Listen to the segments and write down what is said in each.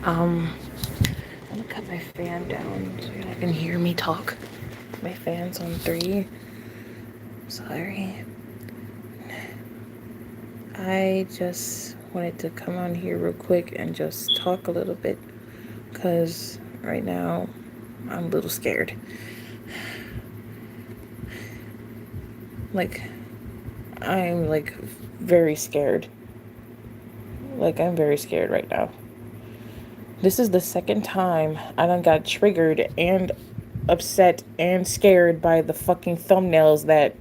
Um, I'm gonna cut my fan down so you can hear me talk. My fan's on 3. Sorry. I just wanted to come on here real quick and just talk a little bit because right now I'm a little scared. Like, I'm like very scared. Like, I'm very scared right now. This is the second time I done got triggered and upset and scared by the fucking thumbnails that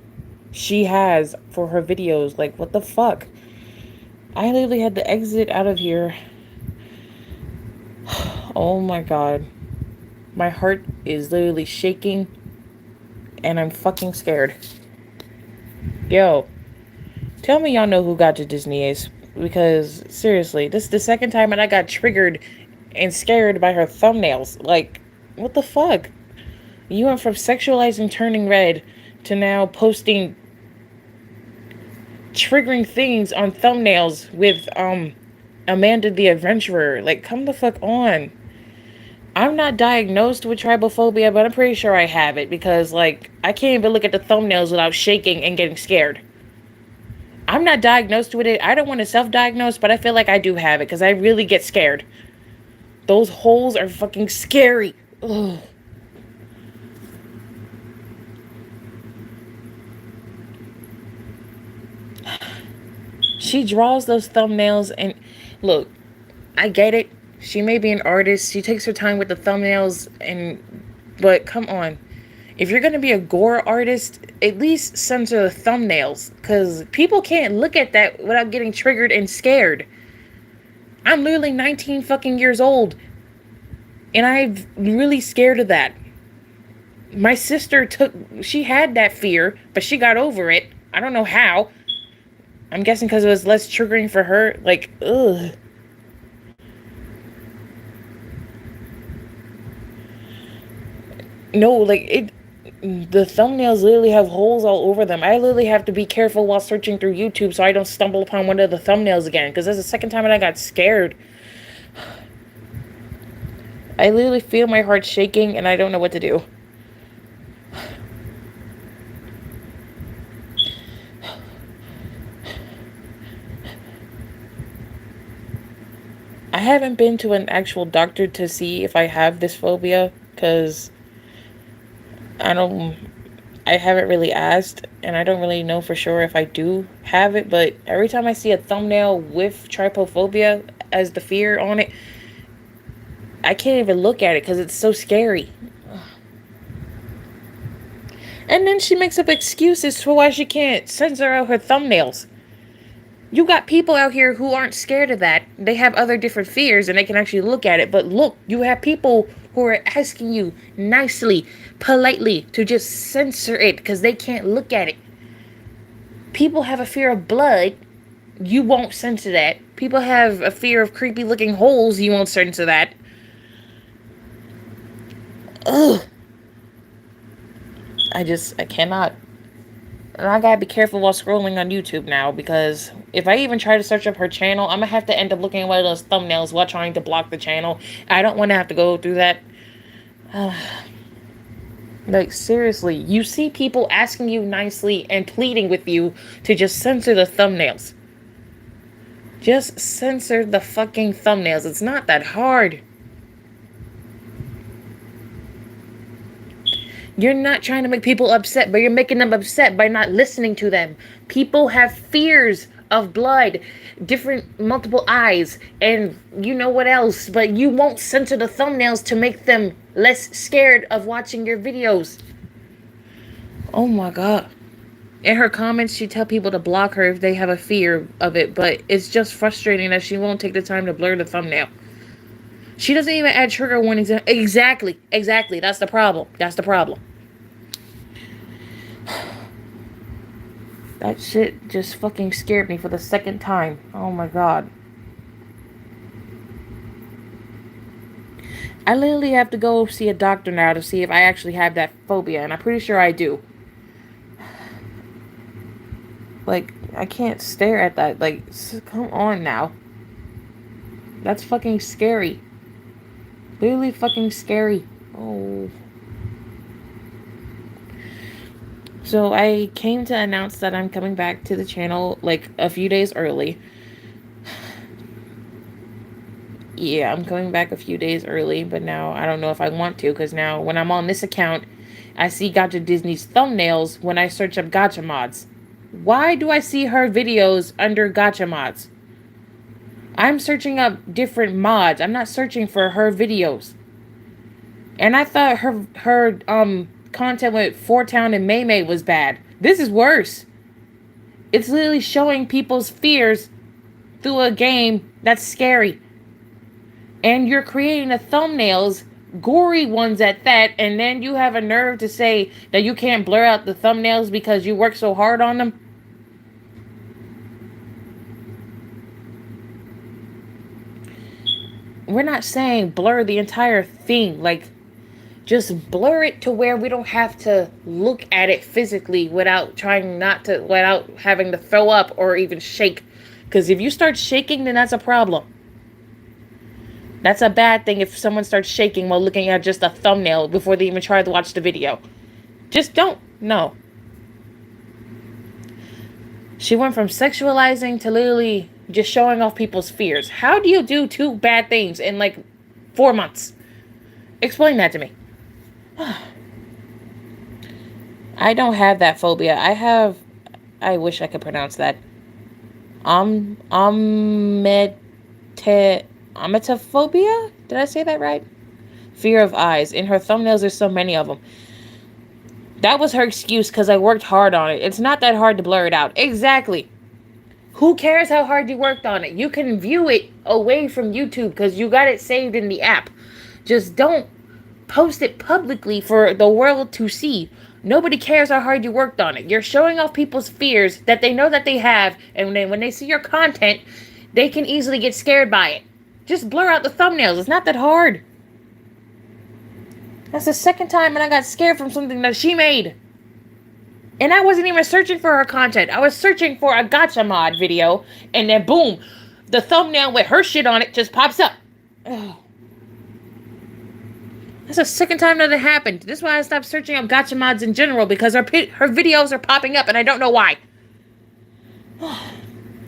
she has for her videos. Like, what the fuck? I literally had to exit out of here. Oh my god. My heart is literally shaking and I'm fucking scared. Yo, tell me y'all know who Gacha Disney is. Because, seriously, this is the second time and I got triggered and scared by her thumbnails. Like, what the fuck? You went from sexualizing turning red to now posting triggering things on thumbnails with Amanda the Adventurer. Like, come the fuck on. I'm not diagnosed with trypophobia, but I'm pretty sure I have it because, like, I can't even look at the thumbnails without shaking and getting scared. I'm not diagnosed with it. I don't want to self-diagnose, but I feel like I do have it because I really get scared. Those holes are fucking scary. Ugh. She draws those thumbnails and look, I get it. She may be an artist. She takes her time with the thumbnails and but come on. If you're going to be a gore artist, at least censor the thumbnails cuz people can't look at that without getting triggered and scared. I'm literally 19 fucking years old and I'm really scared of that. My sister she had that fear, but she got over it. I don't know how. I'm guessing because it was less triggering for her. Like, ugh. No, like it. The thumbnails literally have holes all over them. I literally have to be careful while searching through YouTube so I don't stumble upon one of the thumbnails again. Because that's the second time I got scared. I literally feel my heart shaking and I don't know what to do. I haven't been to an actual doctor to see if I have this phobia because I don't. I haven't really asked, and I don't really know for sure if I do have it. But every time I see a thumbnail with trypophobia as the fear on it, I can't even look at it because it's so scary. And then she makes up excuses for why she can't censor out her thumbnails. You got people out here who aren't scared of that. They have other different fears and they can actually look at it. But look, you have people who are asking you nicely, politely to just censor it because they can't look at it. People have a fear of blood. You won't censor that. People have a fear of creepy looking holes. You won't censor that. Ugh. I cannot. And I gotta be careful while scrolling on YouTube now because if I even try to search up her channel, I'm gonna have to end up looking at one of those thumbnails while trying to block the channel. I don't want to have to go through that. Like, seriously, you see people asking you nicely and pleading with you to just censor the thumbnails. Just censor the fucking thumbnails. It's not that hard. You're not trying to make people upset, but you're making them upset by not listening to them. People have fears of blood, different multiple eyes, and you know what else, but you won't censor the thumbnails to make them less scared of watching your videos. Oh my god. In her comments, she tell people to block her if they have a fear of it, but it's just frustrating that she won't take the time to blur the thumbnail. She doesn't even add trigger warnings. Exactly. That's the problem. That shit just fucking scared me for the second time. Oh my god. I literally have to go see a doctor now to see if I actually have that phobia, and I'm pretty sure I do. Like, I can't stare at that. Like, come on now. That's fucking scary. Literally fucking scary. Oh. So I came to announce that I'm coming back to the channel like a few days early. Yeah, I'm coming back a few days early, but now I don't know if I want to, because now when I'm on this account, I see Gacha Disney's thumbnails when I search up Gacha mods. Why do I see her videos under Gacha mods? I'm searching up different mods. I'm not searching for her videos. And I thought her content with Four Town and May May was bad. This is worse. It's literally showing people's fears through a game that's scary. And you're creating the thumbnails, gory ones at that, and then you have a nerve to say that you can't blur out the thumbnails because you work so hard on them. We're not saying blur the entire thing, like just blur it to where we don't have to look at it physically without having to throw up or even shake. Because if you start shaking, then that's a problem. That's a bad thing if someone starts shaking while looking at just a thumbnail before they even try to watch the video. Just don't. No. She went from sexualizing to literally just showing off people's fears. How do you do two bad things in like 4 months? Explain that to me. I don't have that phobia. I wish I could pronounce that. Emetophobia? Did I say that right? Fear of eyes. In her thumbnails, there's so many of them. That was her excuse because I worked hard on it. It's not that hard to blur it out. Exactly. Who cares how hard you worked on it? You can view it away from YouTube because you got it saved in the app. Just don't post it publicly for the world to see. Nobody cares how hard you worked on it. You're showing off people's fears that they know that they have, and then when they see your content, they can easily get scared by it. Just blur out the thumbnails. It's not that hard. That's the second time and I got scared from something that she made. And I wasn't even searching for her content. I was searching for a Gacha mod video, and then boom, the thumbnail with her shit on it just pops up. Ugh. That's the second time that it happened. This is why I stopped searching up Gacha mods in general, because her videos are popping up and I don't know why.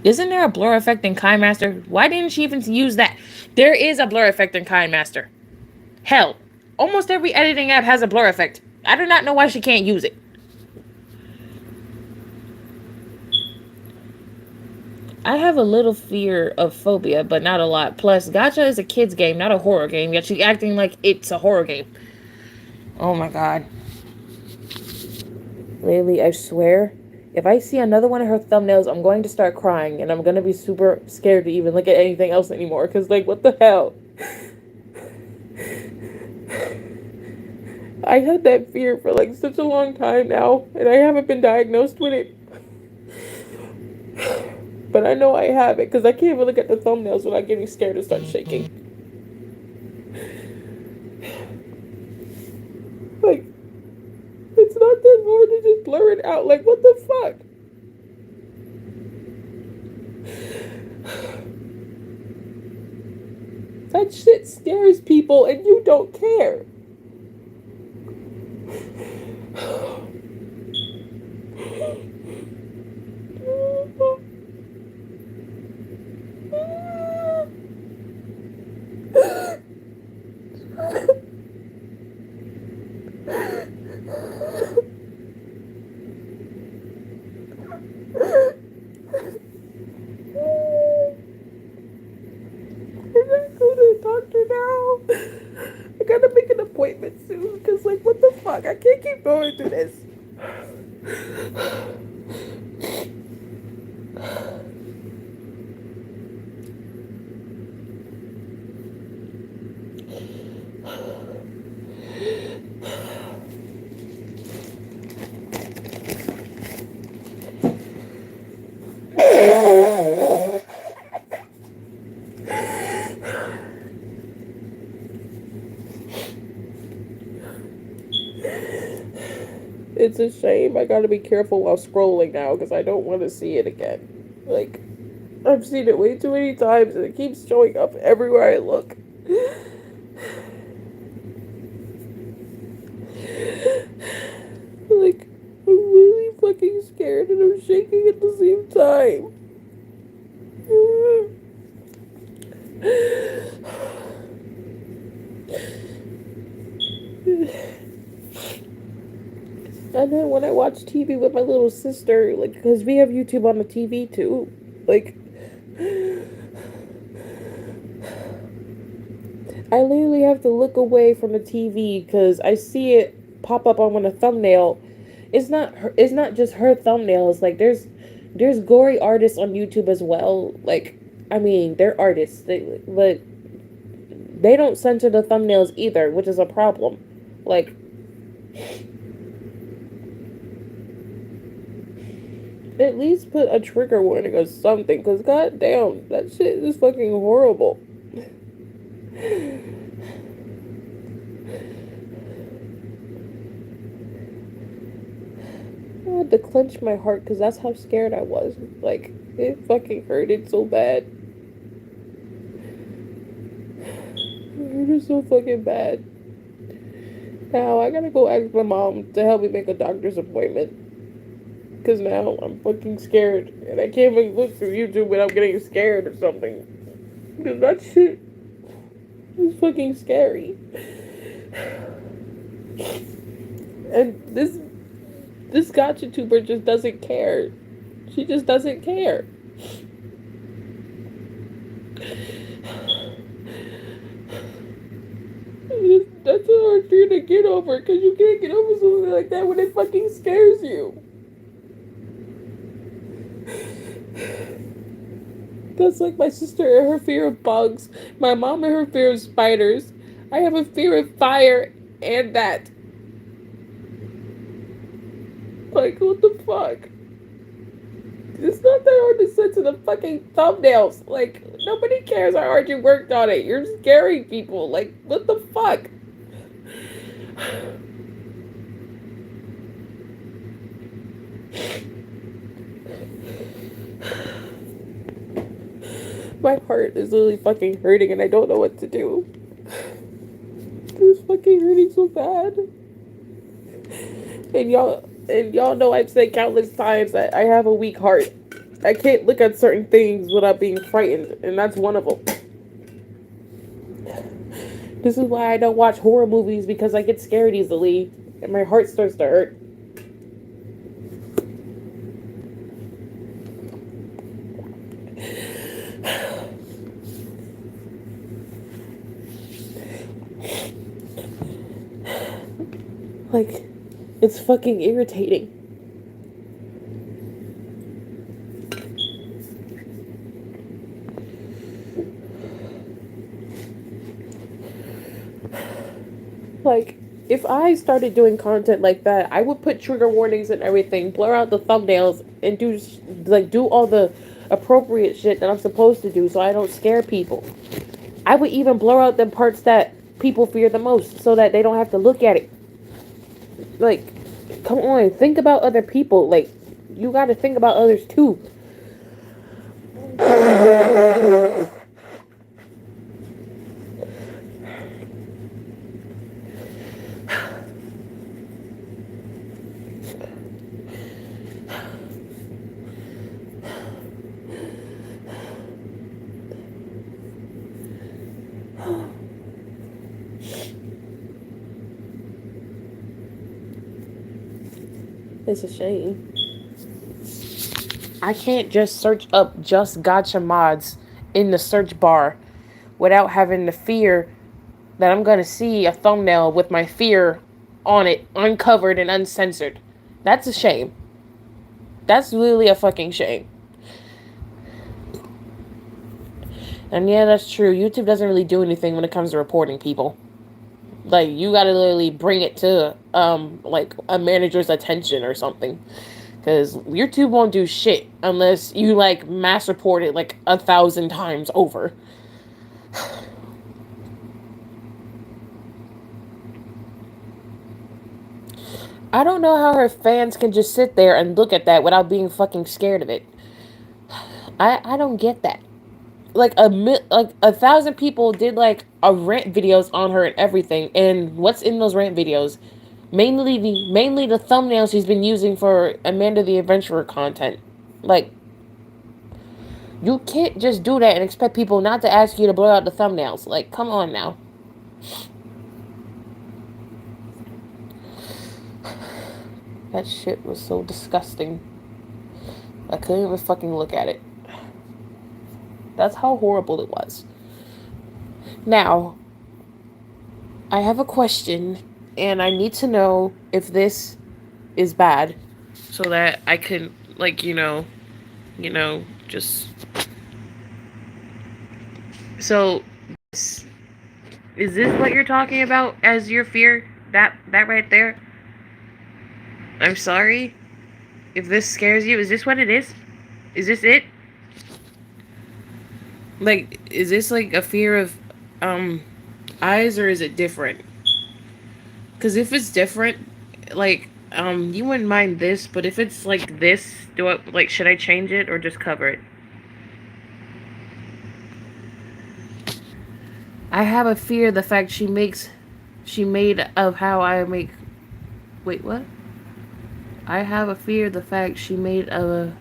Isn't there a blur effect in KineMaster? Why didn't she even use that? There is a blur effect in KineMaster. Hell, almost every editing app has a blur effect. I do not know why she can't use it. I have a little fear of phobia, but not a lot. Plus, Gacha is a kid's game, not a horror game. Yet she's acting like it's a horror game. Oh my god. Lately, I swear, if I see another one of her thumbnails, I'm going to start crying. And I'm going to be super scared to even look at anything else anymore. Because, like, what the hell? I had that fear for, like, such a long time now. And I haven't been diagnosed with it. But I know I have it, because I can't even look at the thumbnails without getting scared and start shaking. Like, it's not that hard to just blur it out. Like, what the fuck? That shit scares people, and you don't care. I gotta make an appointment soon, because, like, what the fuck? I can't keep going through this. It's a shame. I gotta be careful while scrolling now, because I don't want to see it again. Like, I've seen it way too many times, and it keeps showing up everywhere I look. Like, I'm really fucking scared and I'm shaking at the same time. And then when I watch TV with my little sister, like, because we have YouTube on the TV too, like, I literally have to look away from the TV because I see it pop up on a thumbnail. It's not her, it's not just her thumbnails. Like, there's gory artists on YouTube as well. Like, I mean, they're artists, but they don't censor the thumbnails either, which is a problem. Like, at least put a trigger warning or something, because goddamn, that shit is fucking horrible. I had to clench my heart because that's how scared I was. Like, it fucking hurted so bad. It hurted so fucking bad. Now I gotta go ask my mom to help me make a doctor's appointment. Because now I'm fucking scared. And I can't even look through YouTube without getting scared or something. Because that shit is fucking scary. And this Gacha tuber just doesn't care. She just doesn't care. That's a hard thing to get over, because you can't get over something like that when it fucking scares you. That's like my sister and her fear of bugs, my mom and her fear of spiders. I have a fear of fire and that. Like, what the fuck? It's not that hard to censor the fucking thumbnails. Like, nobody cares how hard you worked on it. You're scaring people. Like, what the fuck? My heart is literally fucking hurting and I don't know what to do. It's fucking hurting so bad. And y'all know I've said countless times that I have a weak heart. I can't look at certain things without being frightened, and that's one of them. This is why I don't watch horror movies, because I get scared easily and my heart starts to hurt. Like, it's fucking irritating. Like, if I started doing content like that, I would put trigger warnings and everything, blur out the thumbnails, and do all the appropriate shit that I'm supposed to do so I don't scare people. I would even blur out the parts that people fear the most so that they don't have to look at it. Like, come on, think about other people. Like, you gotta think about others too. It's a shame. I can't just search up just Gacha mods in the search bar without having the fear that I'm gonna see a thumbnail with my fear on it, uncovered and uncensored. That's a shame. That's really a fucking shame. And yeah, that's true. YouTube doesn't really do anything when it comes to reporting people. Like, you gotta literally bring it to like a manager's attention or something. Because YouTube won't do shit unless you like mass report it like 1,000 times over. I don't know how her fans can just sit there and look at that without being fucking scared of it. I don't get that. Like like 1,000 people did like a rant videos on her and everything, and what's in those rant videos? Mainly the thumbnails she's been using for Amanda the Adventurer content. Like, you can't just do that and expect people not to ask you to blur out the thumbnails. Like, come on now. That shit was so disgusting. I couldn't even fucking look at it. That's how horrible it was. Now, I have a question, and I need to know if this is bad, so that I can, like, just. So, is this what you're talking about as your fear? That right there? I'm sorry if this scares you. Is this what it is? Is this it? Like, is this like a fear of eyes, or is it different? Because if it's different, like, you wouldn't mind this, but if it's like this, should I change it or just cover it? I have a fear the fact she made of how I make. Wait, what? I have a fear the fact she made a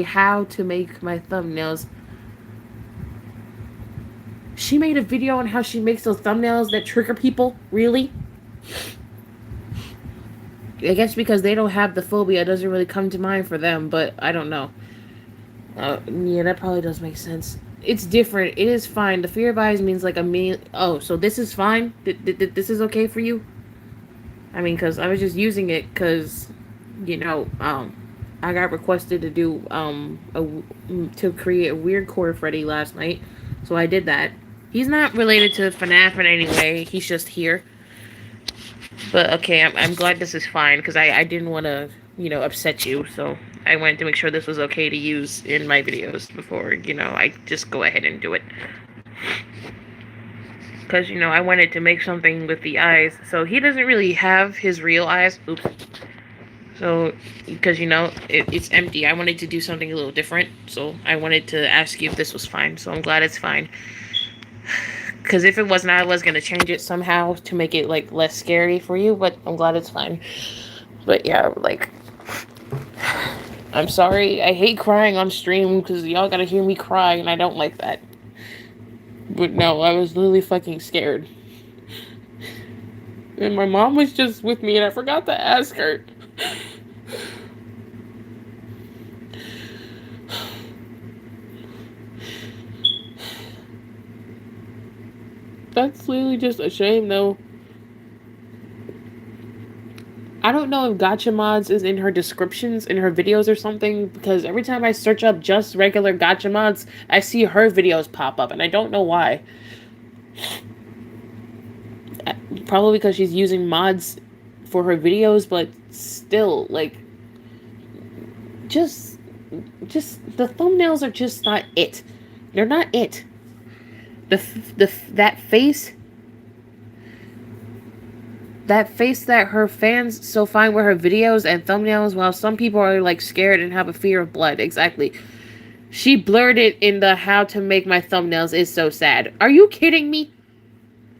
how to make my thumbnails. She made a video on how she makes those thumbnails that trigger people? Really? I guess because they don't have the phobia, it doesn't really come to mind for them, but I don't know. Yeah, that probably does make sense. It's different. It is fine. The fear of eyes means like a mean. Oh, so this is fine? This is okay for you? I mean, because I was just using it because, I got requested to do, to create a weird core Freddy last night. So I did that. He's not related to FNAF in any way. He's just here. But okay, I'm glad this is fine because I didn't want to, upset you. So I wanted to make sure this was okay to use in my videos before, I just go ahead and do it. Because, I wanted to make something with the eyes. So he doesn't really have his real eyes. Oops. So, because, it's empty. I wanted to do something a little different. So I wanted to ask you if this was fine. So I'm glad it's fine. Because if it wasn't, I was going to change it somehow to make it, like, less scary for you. But I'm glad it's fine. But yeah, like, I'm sorry. I hate crying on stream because y'all got to hear me cry. And I don't like that. But no, I was literally fucking scared. And my mom was just with me and I forgot to ask her. That's literally just a shame though. I don't know if Gacha mods is in her descriptions in her videos or something, because every time I search up just regular Gacha mods, I see her videos pop up and I don't know why. Probably because she's using mods for her videos, but still, like, just the thumbnails are just not it. They're not it. That face that her fans so find with her videos and thumbnails, while some people are like scared and have a fear of blood. Exactly. She blurred it in the how to make my thumbnails is so sad. Are you kidding me?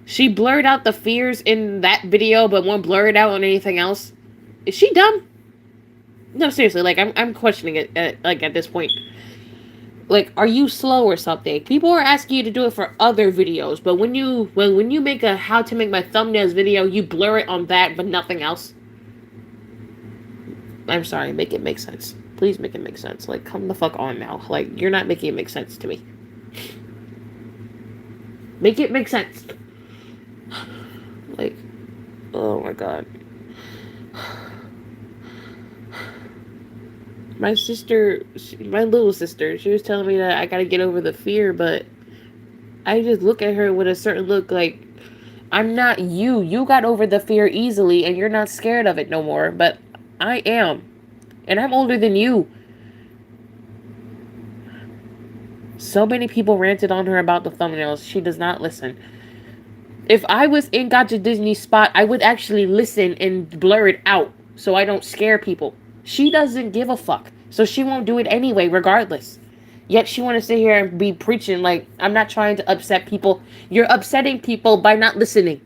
She blurred out the fears in that video, but won't blur it out on anything else. Is she dumb? No, seriously, like, I'm questioning it, at this point. Like, are you slow or something? People are asking you to do it for other videos, but when you make a how to make my thumbnails video, you blur it on that, but nothing else. I'm sorry, make it make sense. Please make it make sense. Like, come the fuck on now. Like, you're not making it make sense to me. Make it make sense. Like, oh my god. My little sister, she was telling me that I gotta get over the fear, but I just look at her with a certain look like, I'm not you. You got over the fear easily and you're not scared of it no more, but I am. And I'm older than you. So many people ranted on her about the thumbnails. She does not listen. If I was in Gacha Disney's spot, I would actually listen and blur it out so I don't scare people. She doesn't give a fuck, so she won't do it anyway, regardless. Yet she want to sit here and be preaching like, I'm not trying to upset people. You're upsetting people by not listening.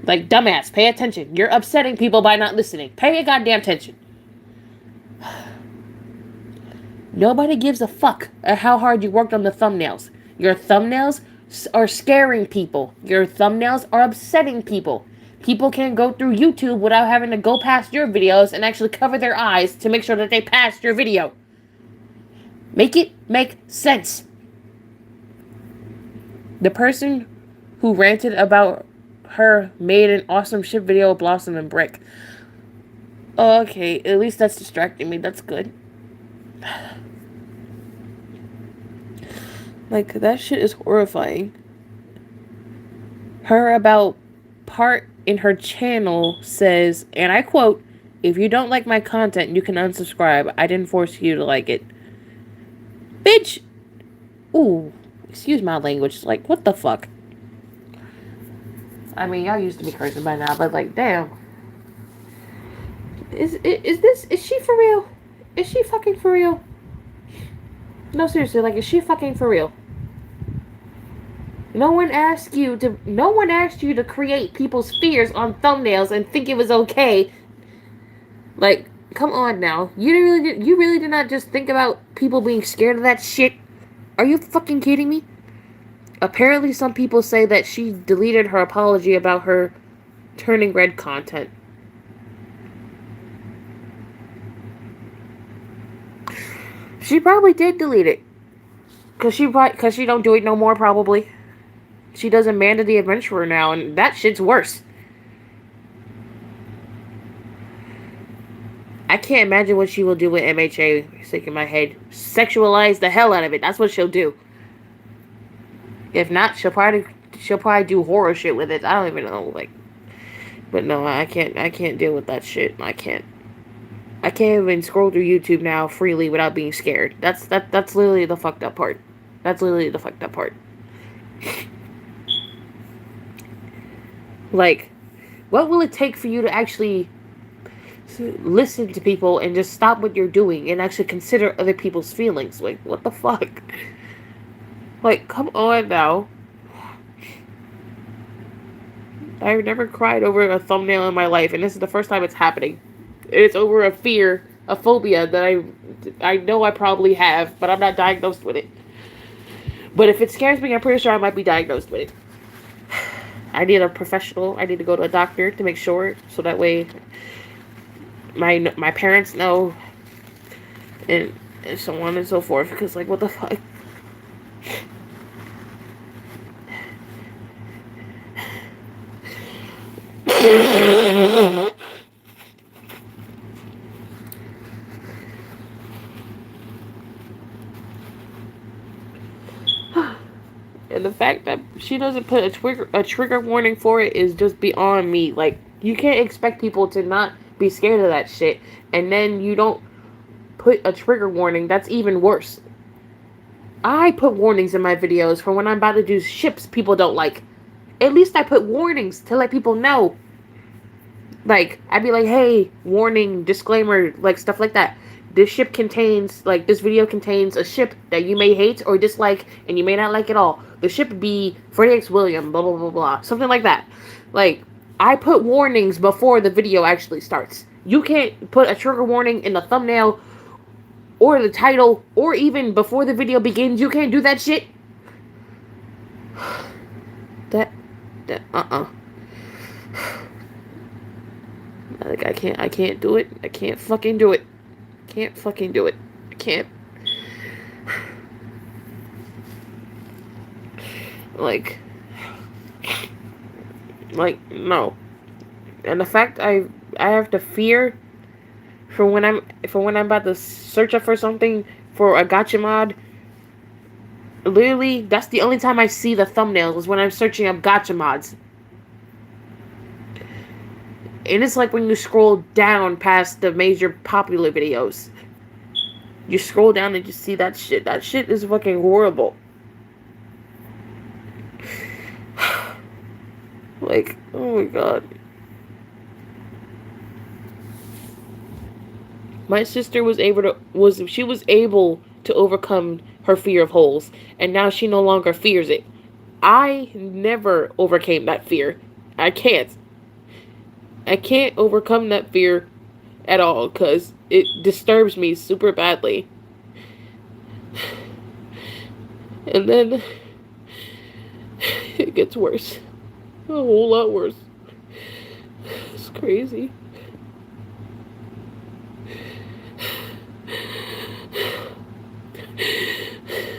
Like, dumbass, pay attention. You're upsetting people by not listening. Pay a goddamn attention. Nobody gives a fuck at how hard you worked on the thumbnails. Your thumbnails are scaring people. Your thumbnails are upsetting people. People can't go through YouTube without having to go past your videos and actually cover their eyes to make sure that they passed your video. Make it make sense. The person who ranted about her made an awesome ship video of Blossom and Brick. Oh, okay, at least that's distracting me. That's good. Like, that shit is horrifying. Her about part in her channel says, and I quote, "If you don't like my content, you can unsubscribe. I didn't force you to like it." Bitch! Ooh, excuse my language. Like, what the fuck? I mean, y'all used to be cursing by now, but like, damn. Is she for real? Is she fucking for real? No, seriously, like, is she fucking for real? No one asked you to create people's fears on thumbnails and think it was okay. Like, come on now. You really did not just think about people being scared of that shit? Are you fucking kidding me? Apparently some people say that she deleted her apology about her turning red content. She probably did delete it. Cause she don't do it no more, probably. She does Amanda the Adventurer now, and that shit's worse. I can't imagine what she will do with MHA. Sick in my head. Sexualize the hell out of it. That's what she'll do. If not, she'll probably do horror shit with it. I don't even know, like. But no, I can't deal with that shit. I can't even scroll through YouTube now freely without being scared. That's literally the fucked up part. That's literally the fucked up part. Like, what will it take for you to actually listen to people and just stop what you're doing and actually consider other people's feelings? Like, what the fuck? Like, come on now. I've never cried over a thumbnail in my life, and this is the first time it's happening. It's over a fear, a phobia that I know I probably have, but I'm not diagnosed with it. But if it scares me, I'm pretty sure I might be diagnosed with it. I need a professional. I need to go to a doctor to make sure, so that way my parents know, and so on and so forth. Because, like, what the fuck? And the fact that she doesn't put a trigger warning for it is just beyond me. Like, you can't expect people to not be scared of that shit, and then you don't put a trigger warning. That's even worse. I put warnings in my videos for when I'm about to do ships people don't like. At least I put warnings to let people know. Like, I'd be like, hey, warning, disclaimer, like, stuff like that. This ship contains, like, this video contains a ship that you may hate or dislike, and you may not like at all. The ship be Freddie X. William, blah, blah, blah, blah. Something like that. Like, I put warnings before the video actually starts. You can't put a trigger warning in the thumbnail or the title or even before the video begins. You can't do that shit. Like, I can't do it. I can't fucking do it. Can't fucking do it. I can't. Like, no. And the fact I have to fear for when I'm about to search up for something for a gacha mod. Literally, that's the only time I see the thumbnails is when I'm searching up gacha mods. And it's like when you scroll down past the major popular videos. You scroll down and you see that shit. That shit is fucking horrible. Like, oh my god. My sister was able to overcome her fear of holes, and now she no longer fears it. I never overcame that fear. I can't. I can't overcome that fear at all because it disturbs me super badly. And then it gets worse. A whole lot worse. It's crazy.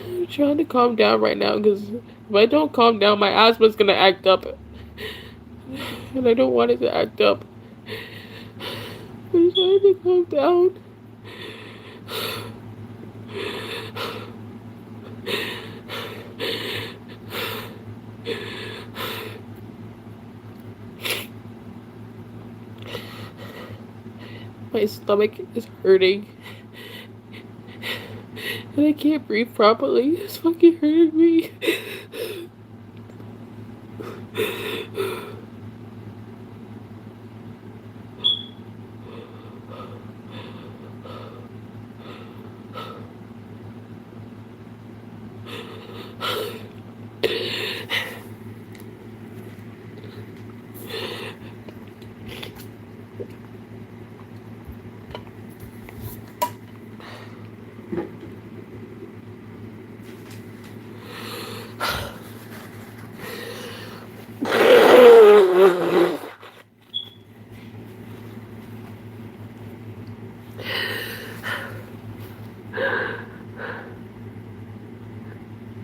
I'm trying to calm down right now because if I don't calm down, my asthma's gonna act up. And I don't want it to act up. I'm trying to calm down. My stomach is hurting. And I can't breathe properly. It's fucking hurting me.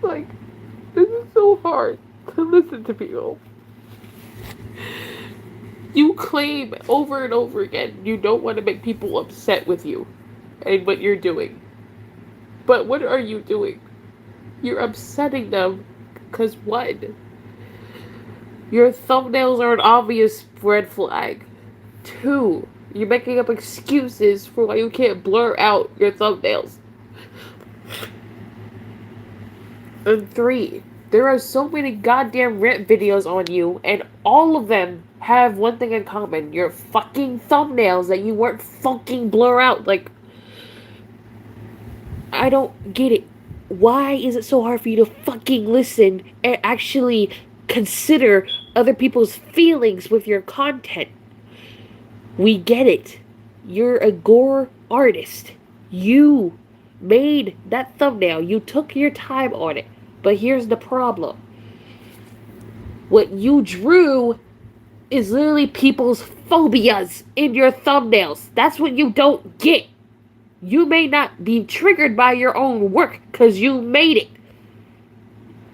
Like, this is so hard to listen to people. You claim over and over again you don't want to make people upset with you and what you're doing. But what are you doing? You're upsetting them because what? Your thumbnails are an obvious red flag. 2, you're making up excuses for why you can't blur out your thumbnails. And 3, there are so many goddamn rant videos on you, and all of them have one thing in common. Your fucking thumbnails that you weren't fucking blur out. Like, I don't get it. Why is it so hard for you to fucking listen and actually consider other people's feelings with your content? We get it. You're a gore artist. You made that thumbnail. You took your time on it. But here's the problem. What you drew is literally people's phobias in your thumbnails. That's what you don't get. You may not be triggered by your own work because you made it.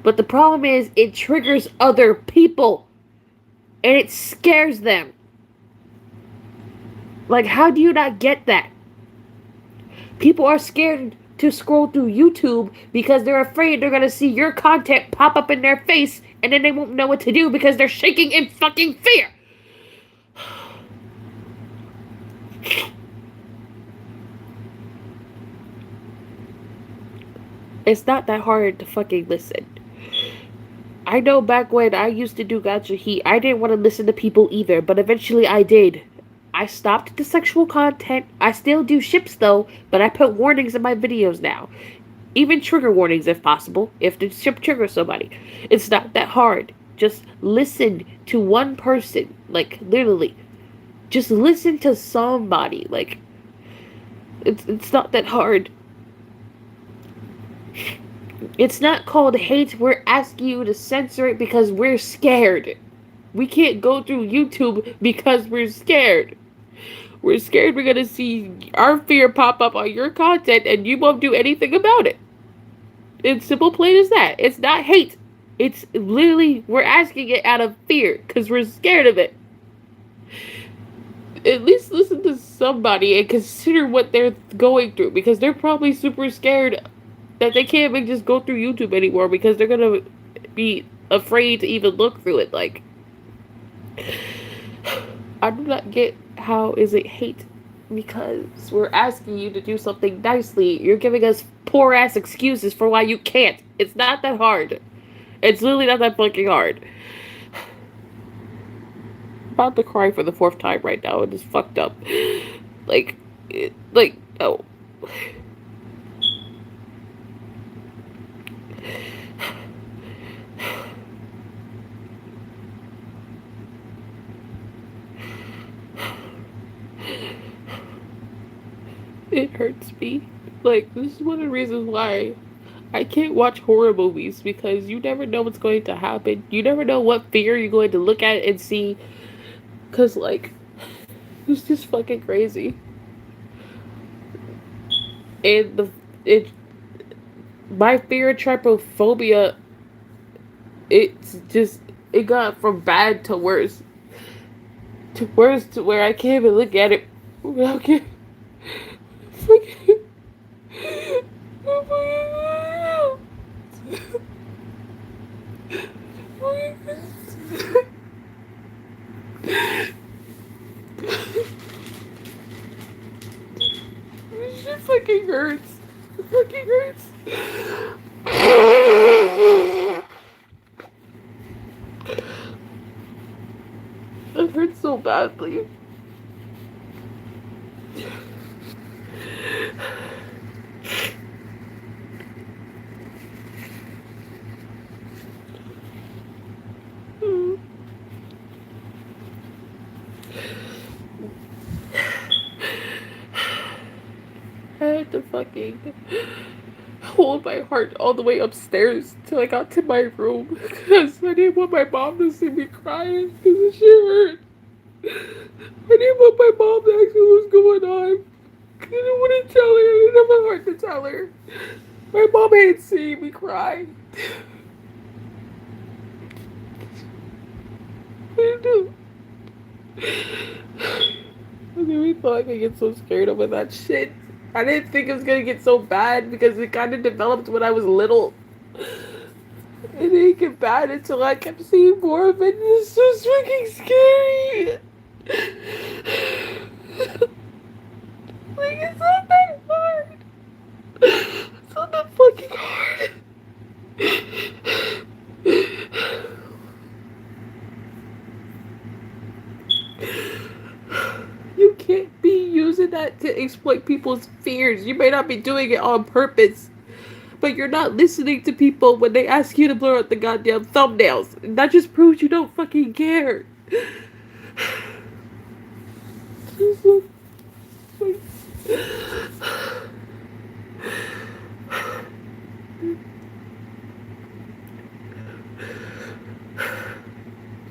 But the problem is it triggers other people. And it scares them. Like, how do you not get that? People are scared to scroll through YouTube because they're afraid they're going to see your content pop up in their face and then they won't know what to do because they're shaking in fucking fear. It's not that hard to fucking listen. I know back when I used to do Gacha Heat, I didn't want to listen to people either, but eventually I did. I stopped the sexual content. I still do ships though, but I put warnings in my videos now. Even trigger warnings if possible, if the ship triggers somebody. It's not that hard. Just listen to one person. Like, literally. Just listen to somebody. Like, it's not that hard. It's not called hate. We're asking you to censor it because we're scared. We can't go through YouTube because we're scared. We're scared we're gonna see our fear pop up on your content and you won't do anything about it. It's simple plain as that. It's not hate. It's literally, we're asking it out of fear because we're scared of it. At least listen to somebody and consider what they're going through because they're probably super scared that they can't even just go through YouTube anymore because they're gonna be afraid to even look through it. Like, I do not get how is it hate because we're asking you to do something nicely. You're giving us poor ass excuses for why you can't. It's not that hard. It's literally not that fucking hard. I'm about to cry for the 4th time right now. It is fucked up. No. It hurts me. Like, this is one of the reasons why I can't watch horror movies, because you never know what's going to happen. You never know what fear you're going to look at and see. Because, like, it's just fucking crazy. And it, my fear of trypophobia, it's just, it got from bad to worse. To worse to where I can't even look at it without getting fucking. This shit fucking hurts. It fucking hurts. It hurts so badly. I had to fucking hold my heart all the way upstairs till I got to my room, because I didn't want my mom to see me crying because the shit hurt. I didn't want my mom to ask me what was going on. I didn't want to tell her. I didn't have a heart to tell her. My mom hates seeing me cry. I do. I never thought I could get so scared over that shit. I didn't think it was gonna get so bad because it kind of developed when I was little. It didn't get bad until I kept seeing more of it. It's so freaking scary. Like, it's not that hard. It's not that fucking hard. You can't be using that to exploit people's fears. You may not be doing it on purpose, but you're not listening to people when they ask you to blur out the goddamn thumbnails. And that just proves you don't fucking care.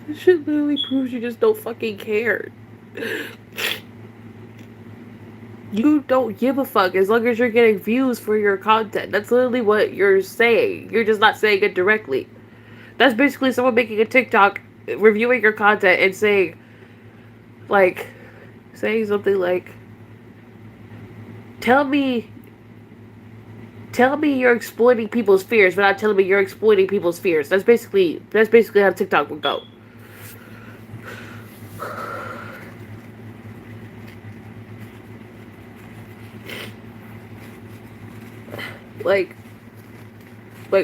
This shit literally proves you just don't fucking care. You don't give a fuck as long as you're getting views for your content. That's literally what you're saying. You're just not saying it directly. That's basically someone making a TikTok, reviewing your content and saying, like, saying something like, tell me you're exploiting people's fears without telling me you're exploiting people's fears. That's basically how TikTok would go. Like,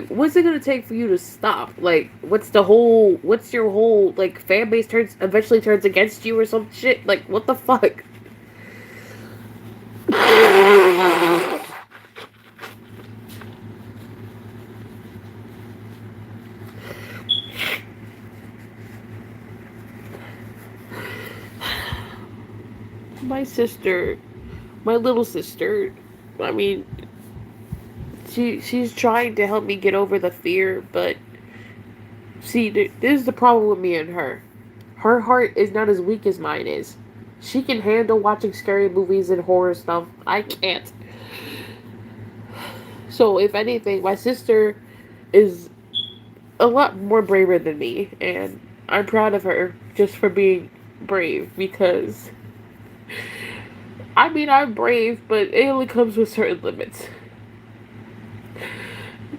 what's it gonna take for you to stop? Like, what's your whole, like, fan base eventually turns against you or some shit? Like, what the fuck? My sister, my little sister, I mean, she's trying to help me get over the fear, but see, this is the problem with me and her. Her heart is not as weak as mine is. She can handle watching scary movies and horror stuff. I can't. So, if anything, my sister is a lot more braver than me, and I'm proud of her just for being brave, because I mean, I'm brave, but it only comes with certain limits.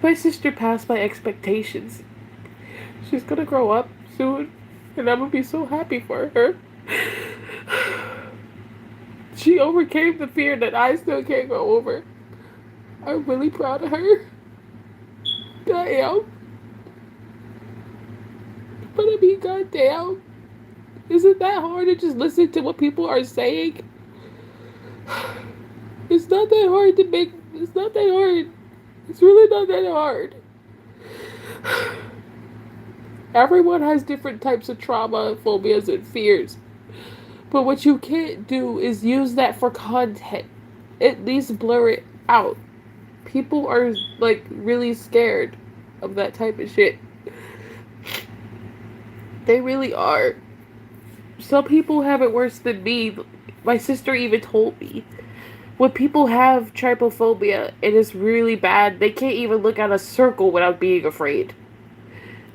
My sister passed my expectations. She's gonna grow up soon, and I'm gonna be so happy for her. She overcame the fear that I still can't go over. I'm really proud of her. I am. But I mean, goddamn, isn't that hard to just listen to what people are saying? It's not that hard to make. It's not that hard. It's really not that hard. Everyone has different types of trauma, phobias, and fears. But what you can't do is use that for content. at least blur it out. People are like really scared of that type of shit. They really are. Some people have it worse than me. My sister even told me when people have trypophobia, it is really bad. They can't even look at a circle without being afraid.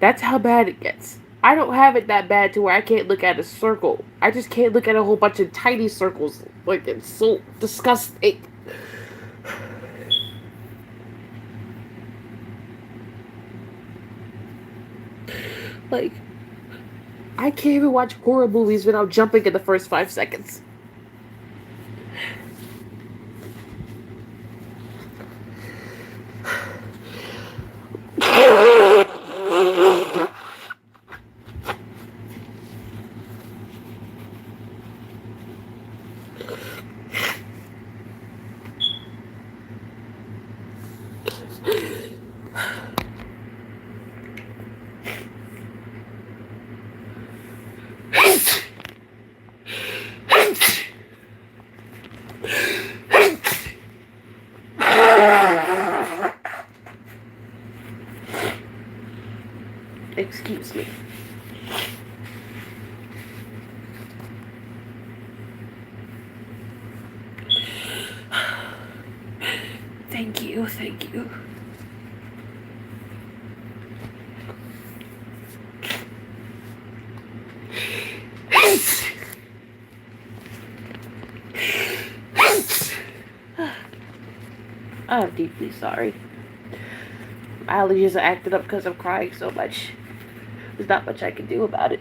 That's how bad it gets. I don't have it that bad to where I can't look at a circle. I just can't look at a whole bunch of tiny circles. Like, it's so disgusting. Like, I can't even watch horror movies without jumping in the first 5 seconds. Excuse me. Thank you, thank you. I'm deeply sorry. My allergies are acting up because I'm crying so much. There's not much I can do about it.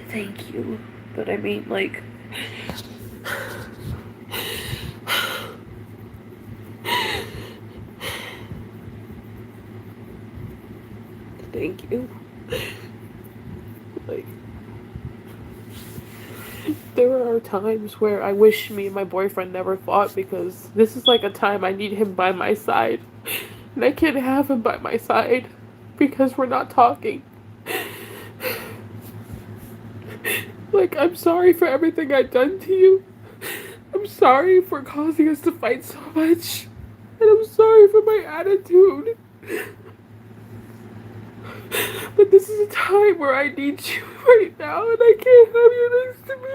Thank you. But I mean, like... Thank you. Like... There are times where I wish me and my boyfriend never fought because this is like a time I need him by my side. And I can't have him by my side because we're not talking. Like, I'm sorry for everything I've done to you. I'm sorry for causing us to fight so much. And I'm sorry for my attitude. But this is a time where I need you right now, and I can't have you next to me.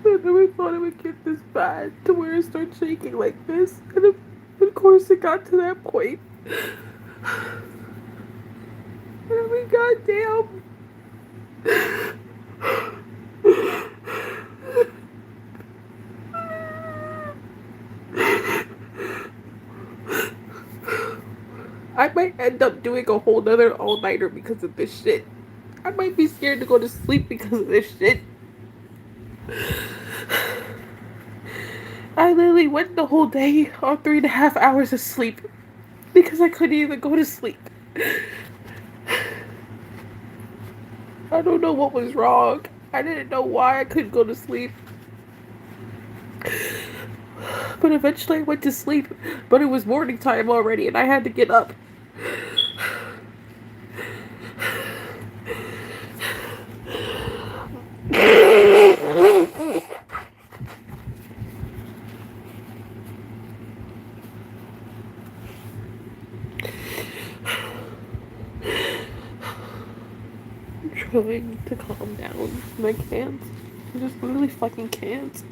I never thought it would get this bad to where it starts shaking like this. And of course it got to that point. I mean, goddamn. I might end up doing a whole nother all-nighter because of this shit. I might be scared to go to sleep because of this shit. I literally went the whole day on 3.5 hours of sleep because I couldn't even go to sleep. I don't know what was wrong. I didn't know why I couldn't go to sleep. But eventually I went to sleep, but it was morning time already and I had to get up. I'm trying to calm down and I can't. I just literally fucking can't.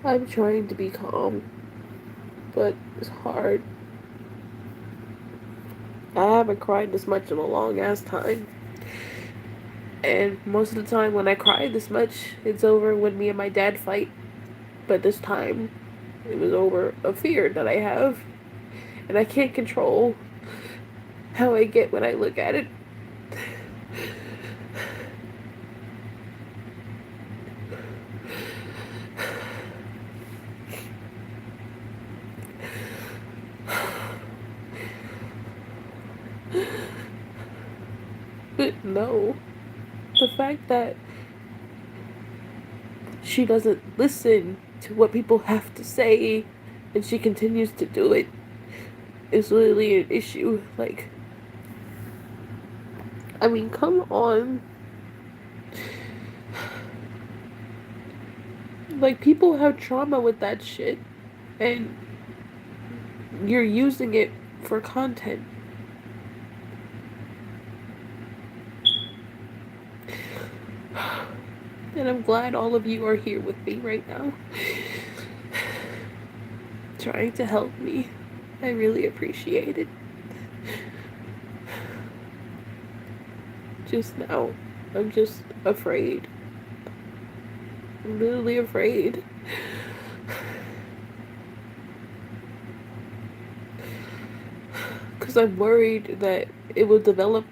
I'm trying to be calm, but it's hard. I haven't cried this much in a long ass time. And most of the time when I cry this much, it's over when me and my dad fight. But this time, it was over a fear that I have. And I can't control how I get when I look at it. But no, the fact that she doesn't listen to what people have to say and she continues to do it is really an issue. Like, I mean, come on. Like, people have trauma with that shit, and you're using it for content. And I'm glad all of you are here with me right now, trying to help me. I really appreciate it. Just now, I'm just afraid. I'm literally afraid. Because I'm worried that it will develop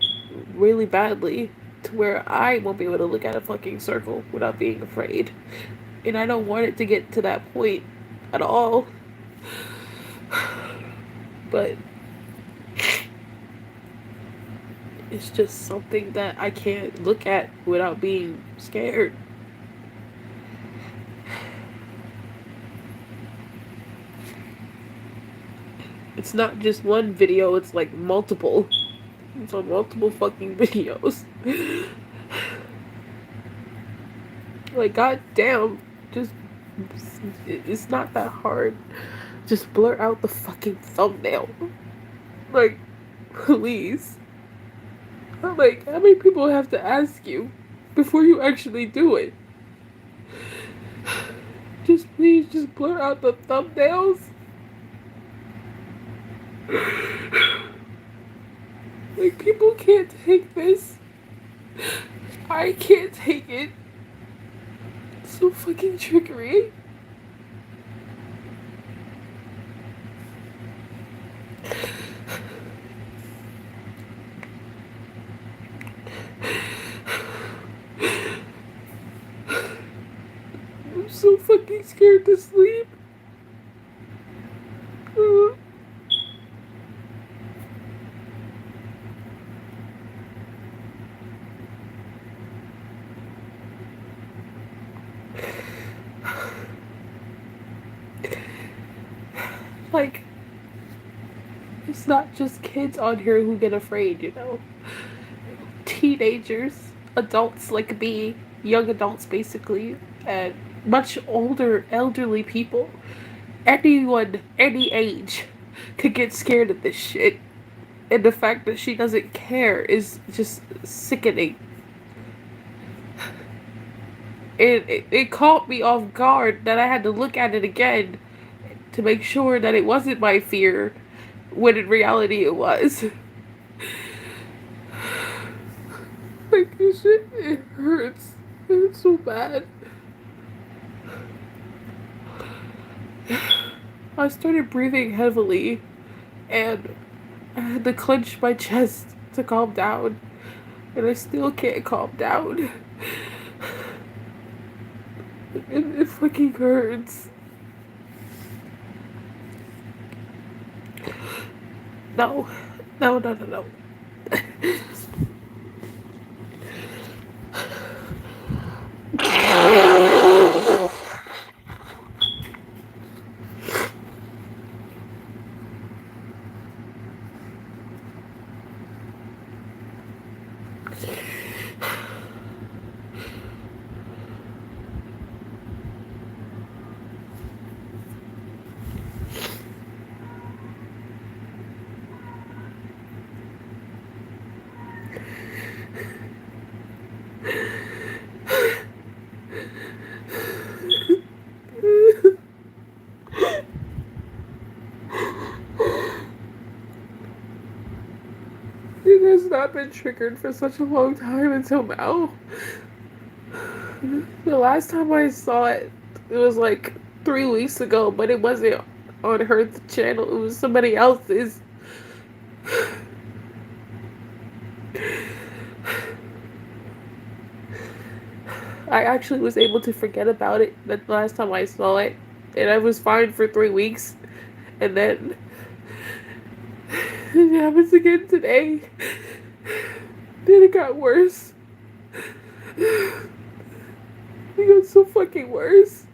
really badly to where I won't be able to look at a fucking circle without being afraid. And I don't want it to get to that point at all. But it's just something that I can't look at without being scared. It's not just one video, it's like multiple. It's on multiple fucking videos. Like, goddamn, just, it's not that hard. Just blur out the fucking thumbnail. Like, please. Like, how many people have to ask you before you actually do it? Just please, just blur out the thumbnails. Like, people can't take this. I can't take it. It's so fucking trickery. I'm so fucking scared to sleep. Like, it's not just kids on here who get afraid, you know. Teenagers, adults like me, young adults basically, and much older, elderly people. Anyone, any age, could get scared of this shit. And the fact that she doesn't care is just sickening. It caught me off guard that I had to look at it again to make sure that it wasn't my fear, when in reality it was. Like, this shit, it hurts. It hurts so bad. I started breathing heavily, and I had to clench my chest to calm down, and I still can't calm down. It fucking hurts. No, no, no, no, no. has not been triggered for such a long time until now. The last time I saw it, it was like 3 weeks ago, but it wasn't on her channel. It was somebody else's. I actually was able to forget about it the last time I saw it, and I was fine for 3 weeks, and then it happens again today. Then it got worse. It got so fucking worse.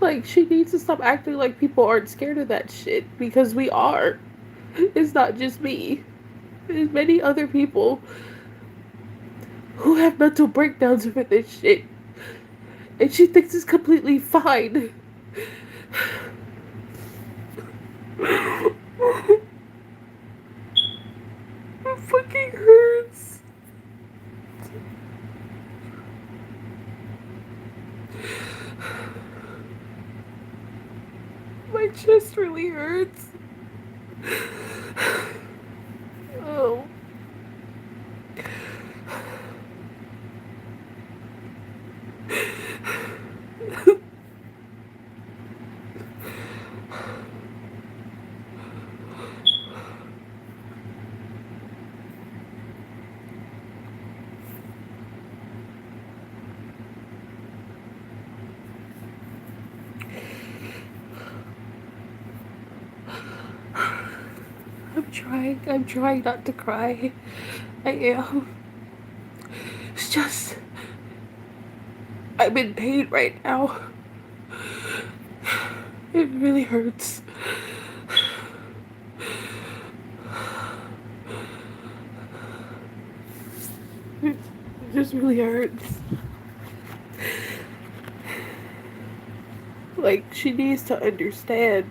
Like, she needs to stop acting like people aren't scared of that shit, because we are. It's not just me. There's many other people who have mental breakdowns over this shit, and she thinks it's completely fine. It fucking hurts. My chest really hurts. Oh. I'm trying not to cry. I am. It's just, I'm in pain right now. It really hurts. It just really hurts. Like, she needs to understand.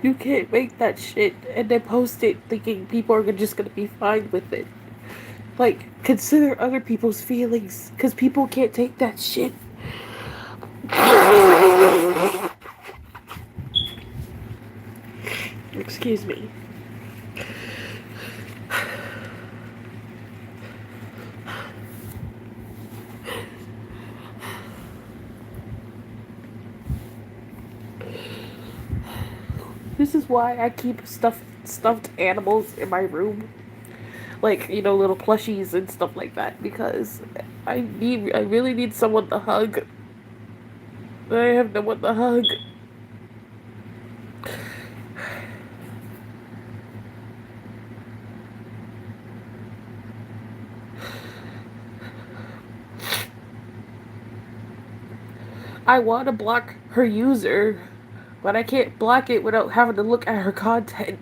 You can't make that shit and then post it thinking people are just gonna be fine with it. Like, consider other people's feelings, because people can't take that shit. Excuse me. This is why I keep stuffed animals in my room. Like, you know, little plushies and stuff like that, because I really need someone to hug. I have no one to hug. I want to block her user, but I can't block it without having to look at her content.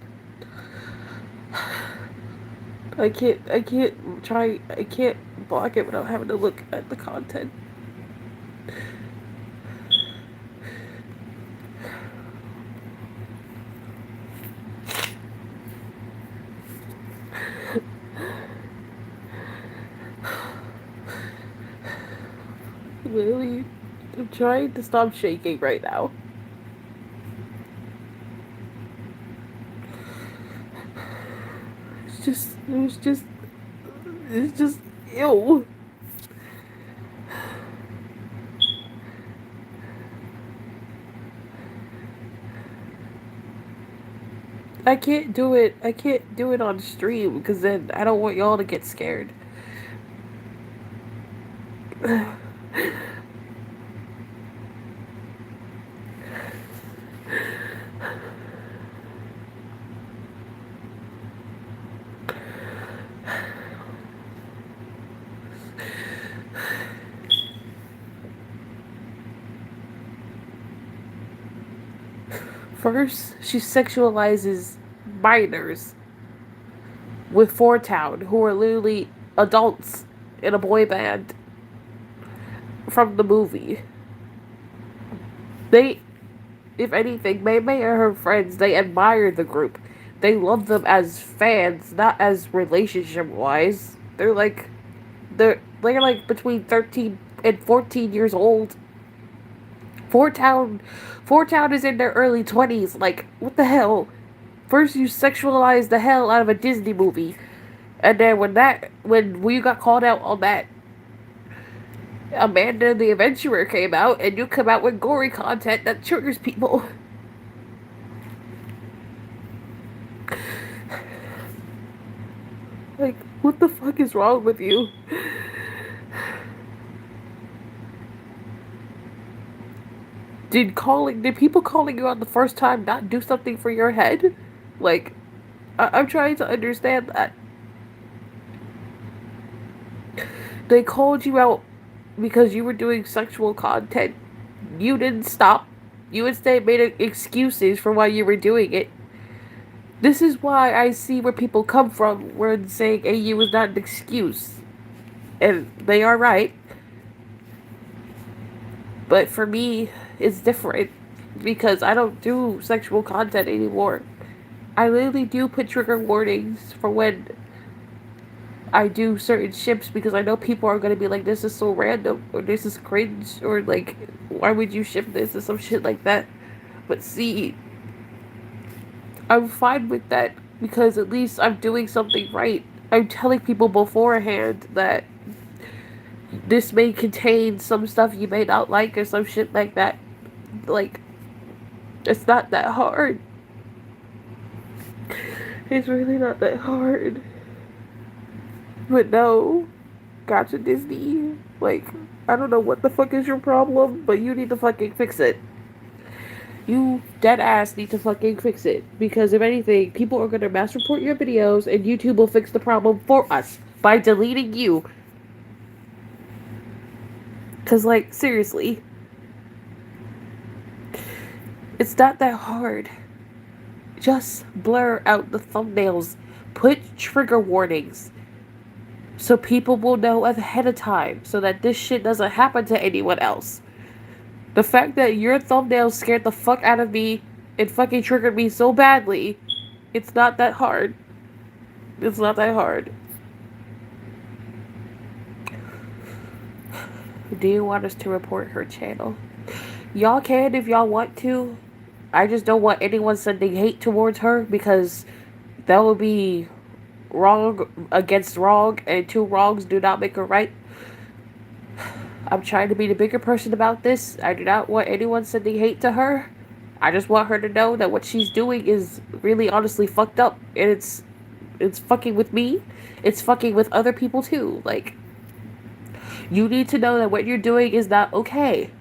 I can't block it without having to look at the content. Really, I'm trying to stop shaking right now. It's just, ew. I can't do it. I can't do it on stream because then I don't want y'all to get scared. First, she sexualizes minors with Four Town, who are literally adults in a boy band from the movie. They If anything, May May and her friends, they admire the group. They love them as fans, not as relationship wise. They're like between 13 and 14 years old. Four Town Four Town is in their early 20s. Like, what the hell? First you sexualize the hell out of a Disney movie. And then when we got called out on that, Amanda the Adventurer came out, and you come out with gory content that triggers people. Like, what the fuck is wrong with you? Did people calling you out the first time not do something for your head? Like, I'm trying to understand that. They called you out because you were doing sexual content. You didn't stop. You instead made excuses for why you were doing it. This is why I see where people come from when saying AU is not an excuse. And they are right. But for me, it's different because I don't do sexual content anymore. I literally do put trigger warnings for when I do certain ships because I know people are gonna be like, this is so random, or this is cringe, or like, why would you ship this, or some shit like that. But see, I'm fine with that because at least I'm doing something right. I'm telling people beforehand that this may contain some stuff you may not like or some shit like that. Like, it's not that hard. It's really not that hard. But no, Gacha Disney. Like, I don't know what the fuck is your problem, but you need to fucking fix it. You dead ass need to fucking fix it. Because if anything, people are gonna mass report your videos and YouTube will fix the problem for us by deleting you. Cause like, seriously. It's not that hard. Just blur out the thumbnails. Put trigger warnings. So people will know ahead of time. So that this shit doesn't happen to anyone else. The fact that your thumbnail scared the fuck out of me and fucking triggered me so badly, it's not that hard. It's not that hard. Do you want us to report her channel? Y'all can if y'all want to. I just don't want anyone sending hate towards her because that would be wrong against wrong, and two wrongs do not make a right. I'm trying to be the bigger person about this. I do not want anyone sending hate to her. I just want her to know that what she's doing is really honestly fucked up, and it's fucking with me. It's fucking with other people too. Like, you need to know that what you're doing is not okay.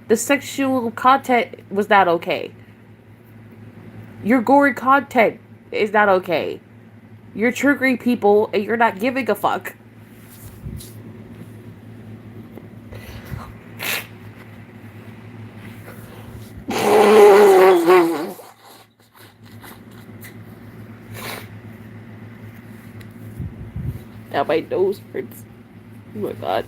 The sexual content was not okay. Your gory content is not okay. You're triggering people and you're not giving a fuck. Now my nose hurts. Oh my god.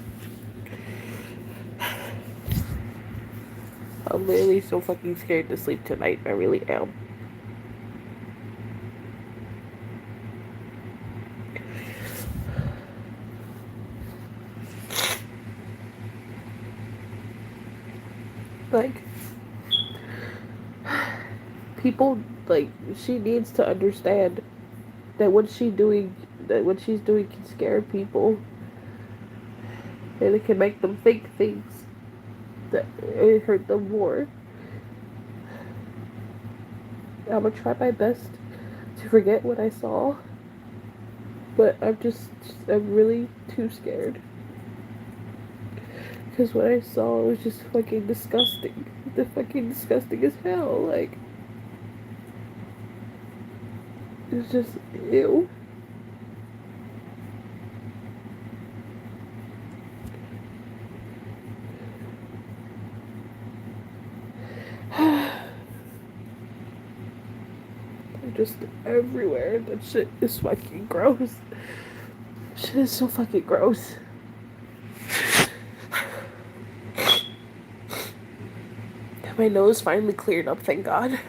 I'm literally so fucking scared to sleep tonight. I really am. Like, people, like, she needs to understand that what she's doing can scare people. And it can make them think things that it hurt them more. I'm gonna try my best to forget what I saw. But I'm really too scared. Because what I saw was just fucking disgusting. The fucking disgusting as hell. Like, it's just ew. They're just everywhere. That shit is fucking gross. Shit is so fucking gross. My nose finally cleared up, thank God.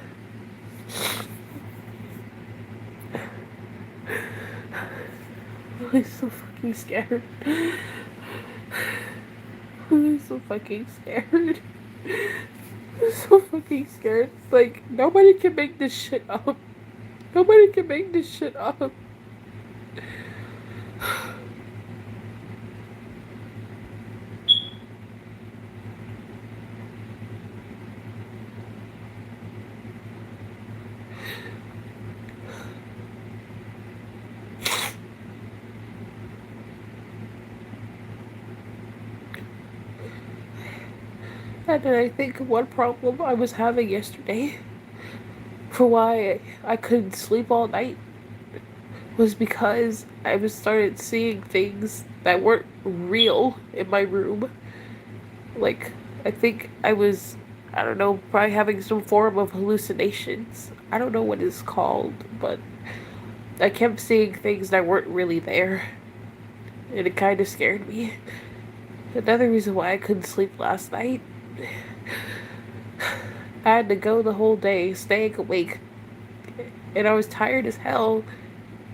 I'm so fucking scared. I'm so fucking scared. I'm so fucking scared. It's like, nobody can make this shit up. Nobody can make this shit up. And then I think one problem I was having yesterday for why I couldn't sleep all night was because I was started seeing things that weren't real in my room. Like, I think I don't know, probably having some form of hallucinations. I don't know what it's called, but I kept seeing things that weren't really there. And it kind of scared me. Another reason why I couldn't sleep last night, I had to go the whole day, staying awake. And I was tired as hell.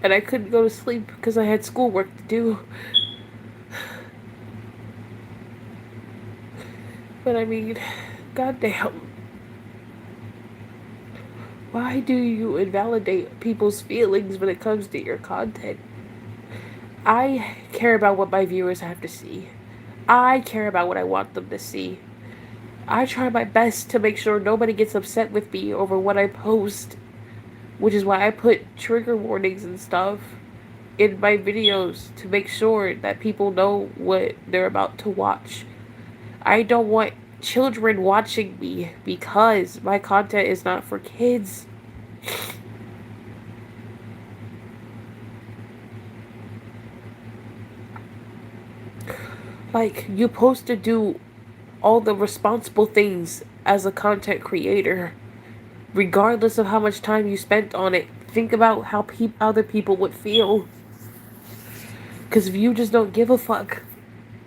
And I couldn't go to sleep because I had schoolwork to do. But I mean, goddamn. Why do you invalidate people's feelings when it comes to your content? I care about what my viewers have to see. I care about what I want them to see. I try my best to make sure nobody gets upset with me over what I post, which is why I put trigger warnings and stuff in my videos to make sure that people know what they're about to watch. I don't want children watching me because my content is not for kids. Like, you're supposed to do all the responsible things as a content creator, regardless of how much time you spent on it. Think about how other people would feel. Because if you just don't give a fuck,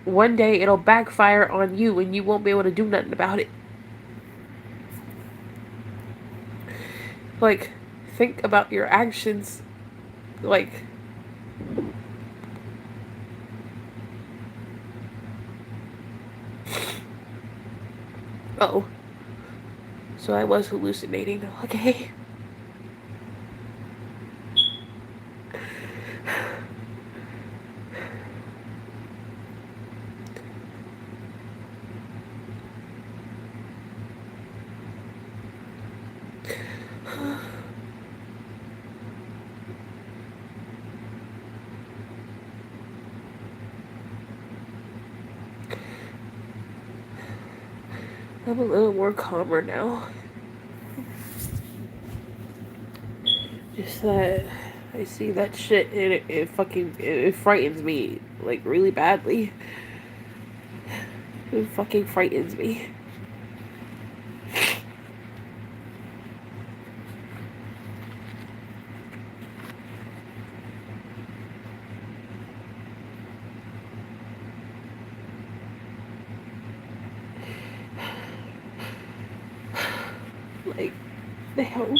one day it'll backfire on you and you won't be able to do nothing about it. Like, think about your actions. Like, oh, so I was hallucinating. Okay. I'm a little more calmer now. Just that I see that shit and it frightens me, like, really badly. It fucking frightens me. Like, the hell?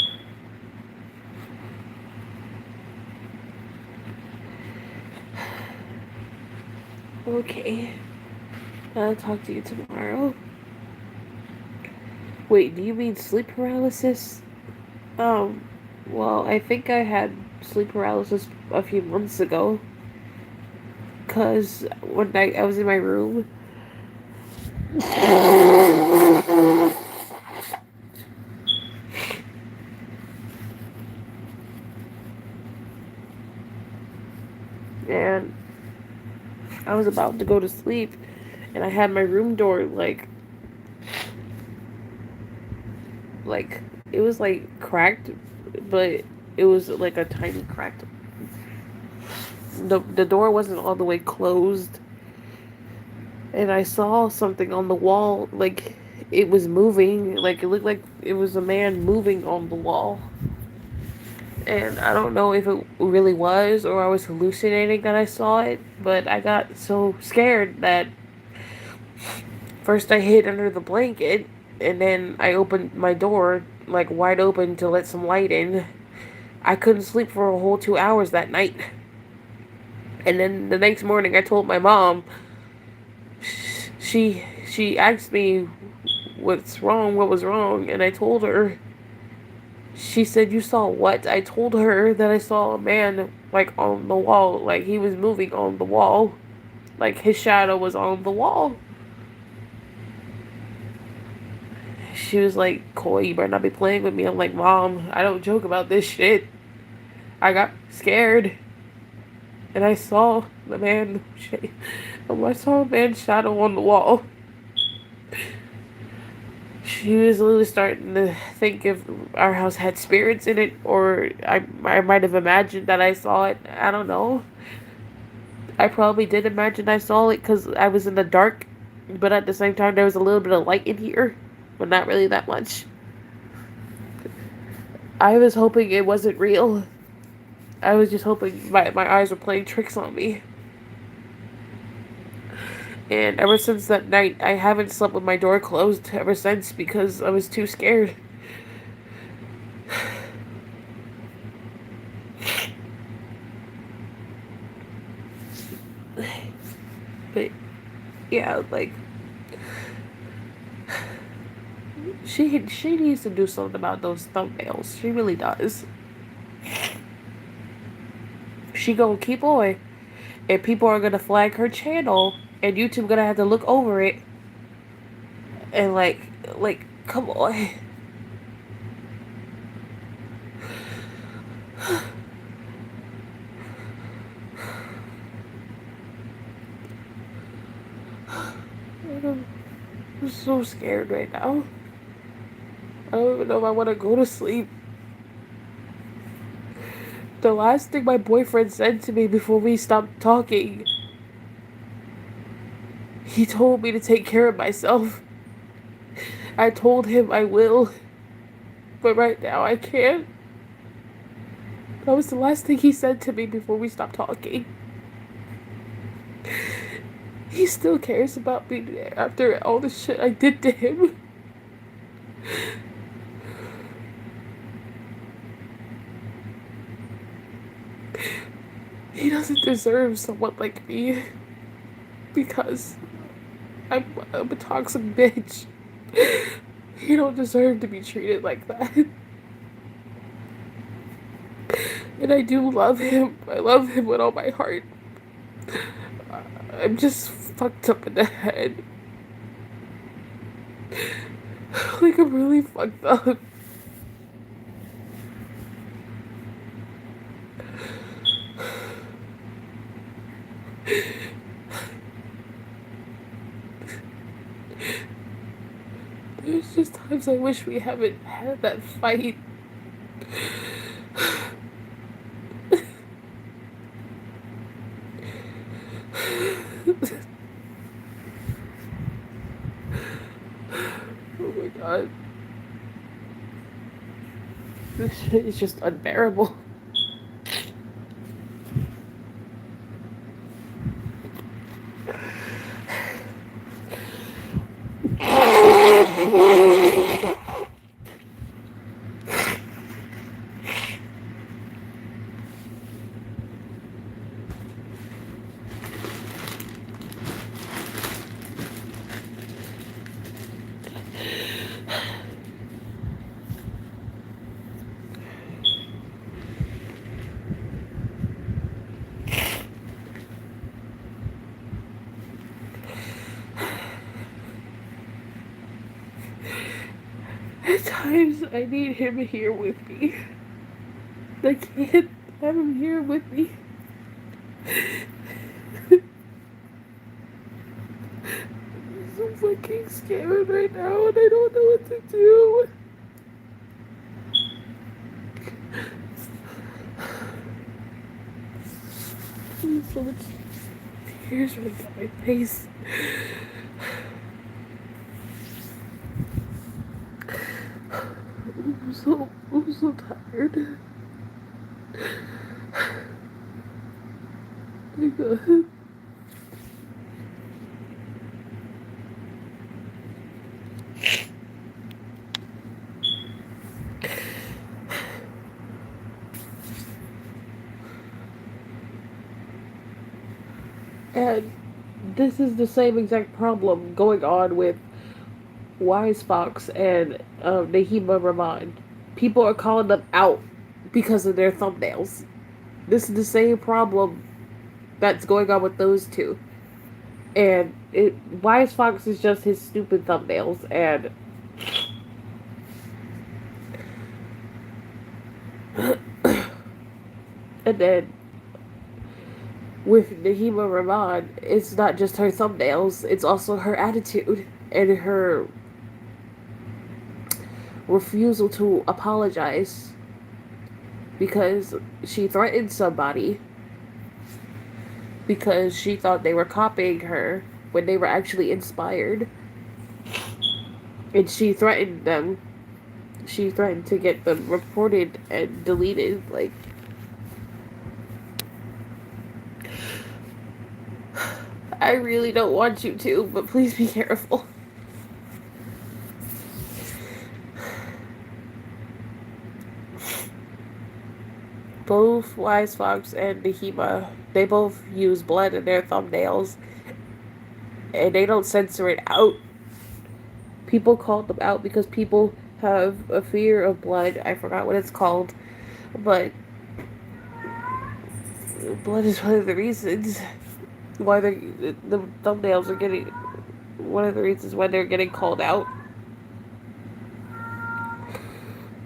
Okay. I'll talk to you tomorrow. Wait, do you mean sleep paralysis? Um, well, I think I had sleep paralysis a few months ago. Cause one night I was in my room. And I was about to go to sleep. And I had my room door, like, it was, like, cracked. But it was, like, a tiny crack. The door wasn't all the way closed. And I saw something on the wall, like, it was moving. Like, it looked like it was a man moving on the wall. And I don't know if it really was or I was hallucinating that I saw it, but I got so scared that first I hid under the blanket, And then I opened my door like wide open to let some light in. I couldn't sleep for a whole 2 hours that night. And then the next morning, I told my mom. She asked me what's wrong, what was wrong, and I told her. She said, "You saw what?" I told her that I saw a man like on the wall, like he was moving on the wall, like his shadow was on the wall. She was like, "Coy, you better not be playing with me." I'm like, "Mom, I don't joke about this shit." I got scared, and I saw the man. I saw a man's shadow on the wall. She was literally starting to think if our house had spirits in it, or I might have imagined that I saw it. I don't know. I probably did imagine I saw it because I was in the dark, but at the same time, there was a little bit of light in here, but not really that much. I was hoping it wasn't real. I was just hoping my eyes were playing tricks on me. And ever since that night, I haven't slept with my door closed ever since because I was too scared. But yeah, like she needs to do something about those thumbnails. She really does. She gonna keep on, and people are gonna flag her channel, and YouTube gonna have to look over it, and like come on. I'm so scared right now. I don't even know if I want to go to sleep. The last thing my boyfriend said to me before we stopped talking, he told me to take care of myself. I told him I will, but right now I can't. That was the last thing he said to me before we stopped talking. He still cares about me after all the shit I did to him. He doesn't deserve someone like me because I'm a toxic bitch. He don't deserve to be treated like that. And I do love him. I love him with all my heart. I'm just fucked up in the head. Like, I'm really fucked up. There's just times I wish we haven't had that fight. Oh my god. This shit is just unbearable. At times, I need him here with me. I can't have him here with me. I'm so fucking scared right now, and I don't know what to do. There's so much tears running down my face. I'm so tired. My God. And this is the same exact problem going on with Wise Fox and Nahima Rahman. People are calling them out because of their thumbnails. This is the same problem that's going on with those two. And Wise Fox is just his stupid thumbnails, and then with Nahima Rahman, it's not just her thumbnails, it's also her attitude and her refusal to apologize because she threatened somebody because she thought they were copying her when they were actually inspired. And she threatened them. She threatened to get them reported and deleted. Like, I really don't want you to, but please be careful. Both Wise Fox and Nahima, they both use blood in their thumbnails, and they don't censor it out. People call them out because people have a fear of blood. I forgot what it's called, but blood is one of the reasons why the thumbnails are getting. One of the reasons why they're getting called out.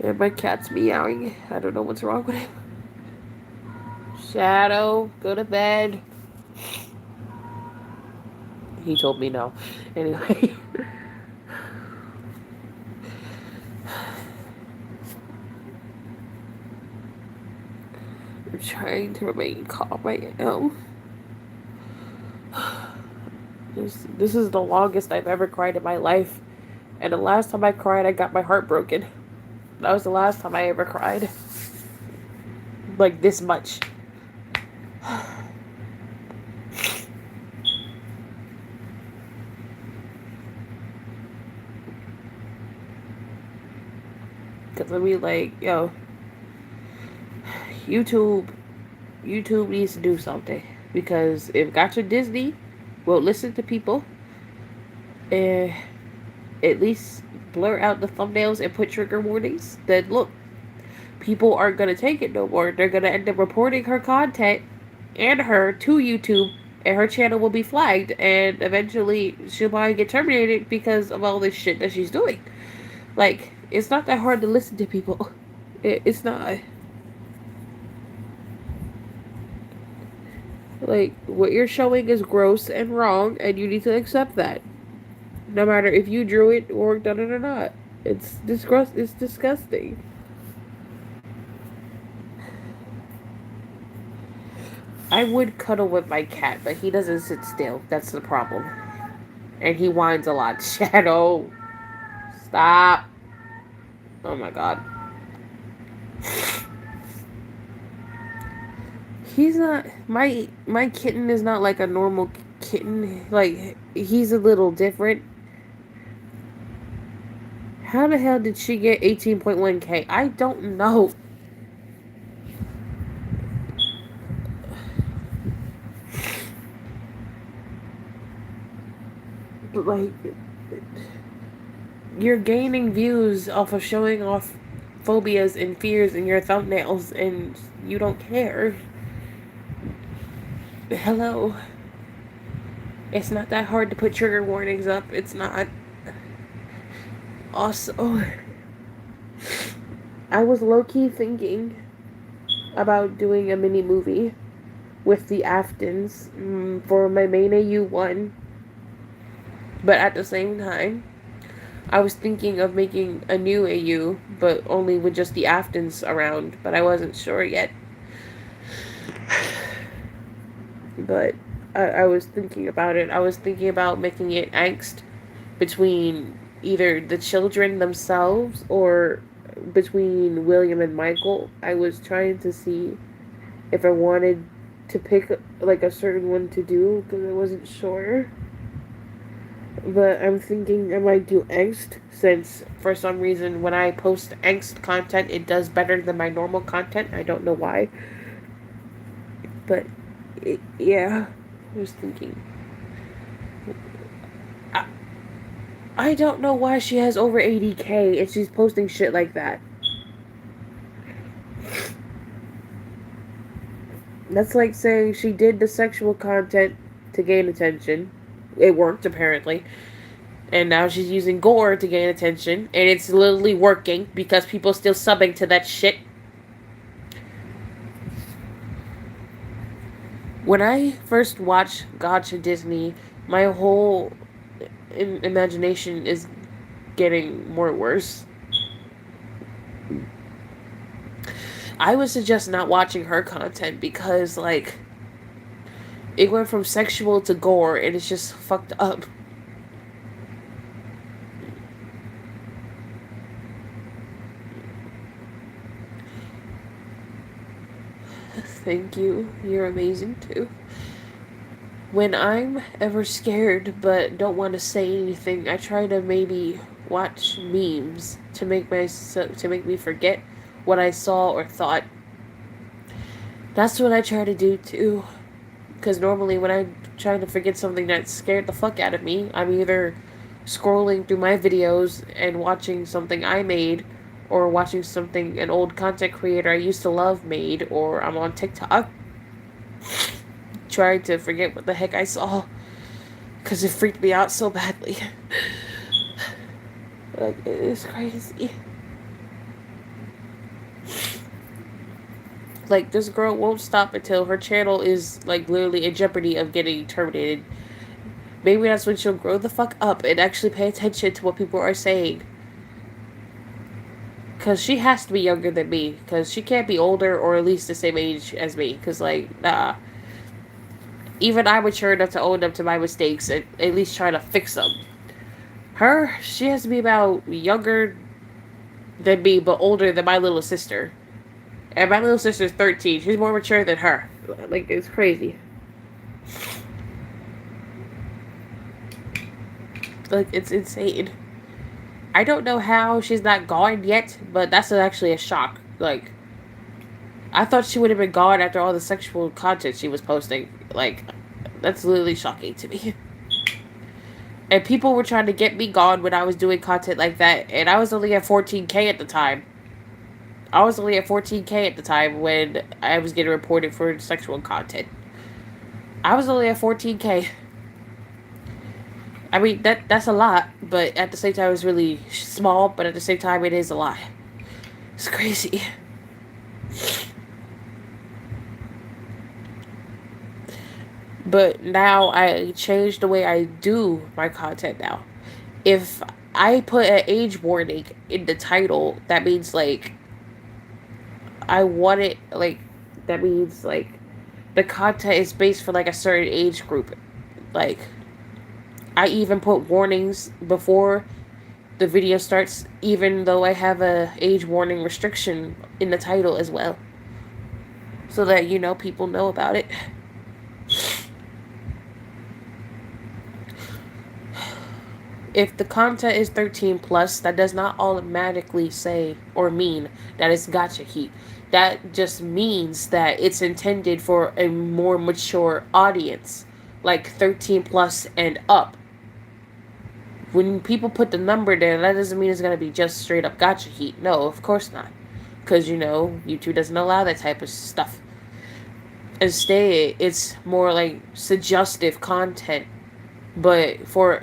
And my cat's meowing. I don't know what's wrong with him. Shadow, go to bed. He told me no. Anyway. I'm trying to remain calm right now. This is the longest I've ever cried in my life. And the last time I cried, I got my heart broken. That was the last time I ever cried. Like this much. Because I mean, like, yo, YouTube needs to do something. Because if Gacha Disney won't listen to people, and at least blur out the thumbnails and put trigger warnings, then look, people aren't going to take it no more. They're going to end up reporting her content and her to YouTube, and her channel will be flagged, and eventually she'll probably get terminated because of all this shit that she's doing. Like, it's not that hard to listen to people. It's not. Like, what you're showing is gross and wrong, and you need to accept that. No matter if you drew it or done it or not. It's disgusting. I would cuddle with my cat, but he doesn't sit still. That's the problem. And he whines a lot. Shadow. Stop. Oh my god. He's not my kitten is not like a normal kitten. Like, he's a little different. How the hell did she get 18.1K? I don't know. But like, you're gaining views off of showing off phobias and fears in your thumbnails, and you don't care. Hello. It's not that hard to put trigger warnings up. It's not. Also, I was low-key thinking about doing a mini movie with the Aftons for my main AU1. But at the same time, I was thinking of making a new AU, but only with just the Aftons around. But I wasn't sure yet. But I was thinking about it. I was thinking about making it angst between either the children themselves or between William and Michael. I was trying to see if I wanted to pick like a certain one to do because I wasn't sure. But I'm thinking I might do angst since for some reason when I post angst content it does better than my normal content. I don't know why. But yeah. I was thinking. I, I don't know why she has over 80K and she's posting shit like that. That's like saying she did the sexual content to gain attention. It worked, apparently. And now she's using gore to gain attention. And it's literally working because people still subbing to that shit. When I first watched Gacha Disney, my whole imagination is getting more worse. I would suggest not watching her content because, like, it went from sexual to gore and it's just fucked up. Thank you. You're amazing too. When I'm ever scared but don't want to say anything, I try to maybe watch memes to make me forget what I saw or thought. That's what I try to do too. Because normally when I'm trying to forget something that scared the fuck out of me, I'm either scrolling through my videos and watching something I made, or watching something an old content creator I used to love made, or I'm on TikTok trying to forget what the heck I saw because it freaked me out so badly. Like, it is crazy. Like, this girl won't stop until her channel is, like, literally in jeopardy of getting terminated. Maybe that's when she'll grow the fuck up and actually pay attention to what people are saying. Because she has to be younger than me. Because she can't be older or at least the same age as me. Because, like, nah. Even I mature enough to own up to my mistakes and at least try to fix them. Her, she has to be about younger than me, but older than my little sister. And my little sister's 13. She's more mature than her. Like, it's crazy. Like, it's insane. I don't know how she's not gone yet, but that's actually a shock. Like, I thought she would have been gone after all the sexual content she was posting. Like, that's literally shocking to me. And people were trying to get me gone when I was doing content like that, and I was only at 14K at the time. I was only at 14K at the time when I was getting reported for sexual content. I was only at 14K. I mean, that's a lot, but at the same time, it's really small, but at the same time, it is a lot. It's crazy. But now I changed the way I do my content now. If I put an age warning in the title, that means, like, I want it, like, that means, like, the content is based for, like, a certain age group. Like, I even put warnings before the video starts, even though I have a age warning restriction in the title as well. So that, you know, people know about it. If the content is 13 plus, that does not automatically say or mean that it's gacha heat. That just means that it's intended for a more mature audience, like 13 plus and up. When people put the number there, that doesn't mean it's going to be just straight up gacha heat. No, of course not. Because, you know, YouTube doesn't allow that type of stuff. Instead, it's more like suggestive content, but for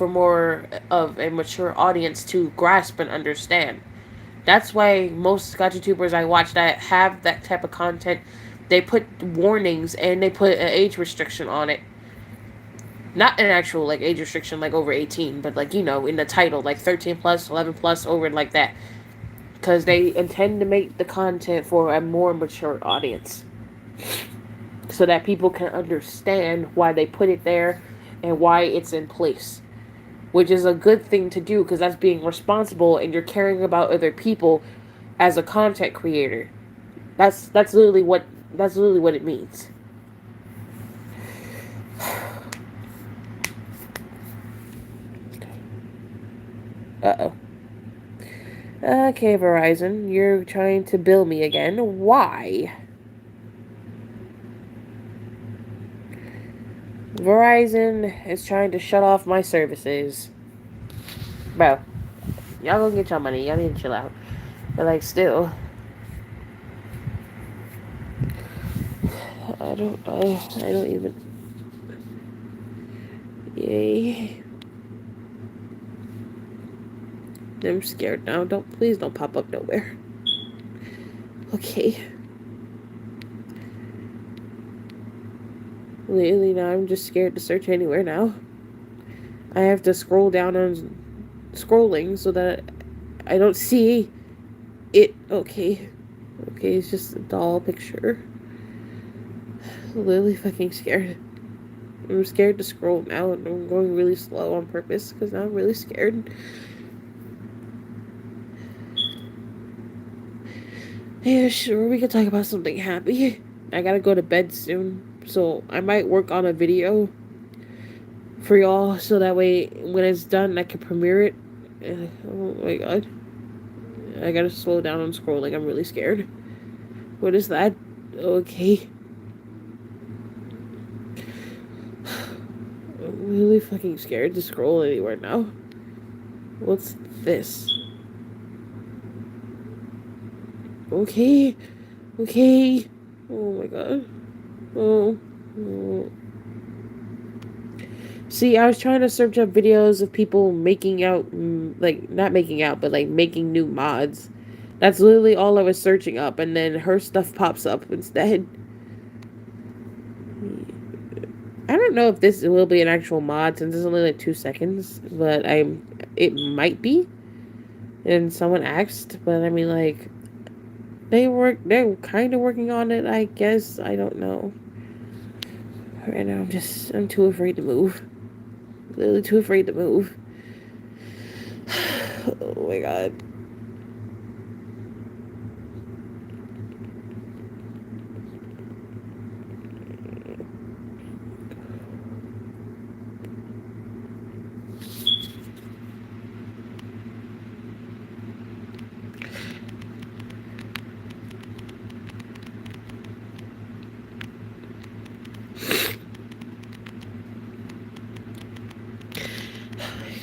more of a mature audience to grasp and understand. That's why most gacha tubers I watch that have that type of content, they put warnings and they put an age restriction on it. Not an actual, like, age restriction, like, over 18, but, like, you know, in the title, like, 13 plus, 11 plus, over, like that. Because they intend to make the content for a more mature audience. So that people can understand why they put it there and why it's in place. Which is a good thing to do, because that's being responsible and you're caring about other people as a content creator. That's literally what it means. Uh-oh. Okay, Verizon, you're trying to bill me again. Why? Verizon is trying to shut off my services. Bro, y'all gonna get your money. Y'all need to chill out. But like, still, I don't even. Yay. I'm scared now. Please don't pop up nowhere. Okay. Lately now, I'm just scared to search anywhere now. I have to scroll down on scrolling so that I don't see it. Okay. Okay, it's just a doll picture. Literally fucking scared. I'm scared to scroll now, and I'm going really slow on purpose because now I'm really scared. Yeah, sure, we can talk about something happy. I gotta go to bed soon, so I might work on a video for y'all so that way when it's done I can premiere it. Oh my god. I gotta slow down on scrolling. I'm really scared. What is that? Okay. I'm really fucking scared to scroll anywhere now. What's this? Okay. Okay. Oh my god. Oh. Oh. See, I was trying to search up videos of people making out, like, not making out, but like making new mods. That's literally all I was searching up, and then her stuff pops up instead. I don't know if this will be an actual mod since it's only like 2 seconds, but it might be. And someone asked, but I mean, like, they're kind of working on it, I guess. I don't know. Right now, I'm too afraid to move. Literally too afraid to move. Oh my god.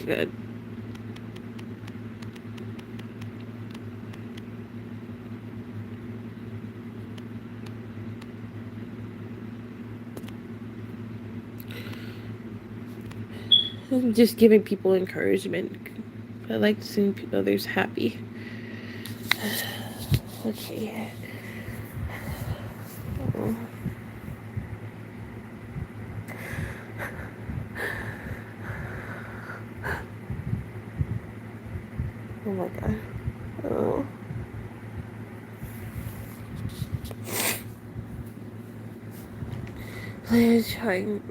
Good. I'm just giving people encouragement. I like seeing others happy. Okay. Oh. Oh my god. Oh. Please trying.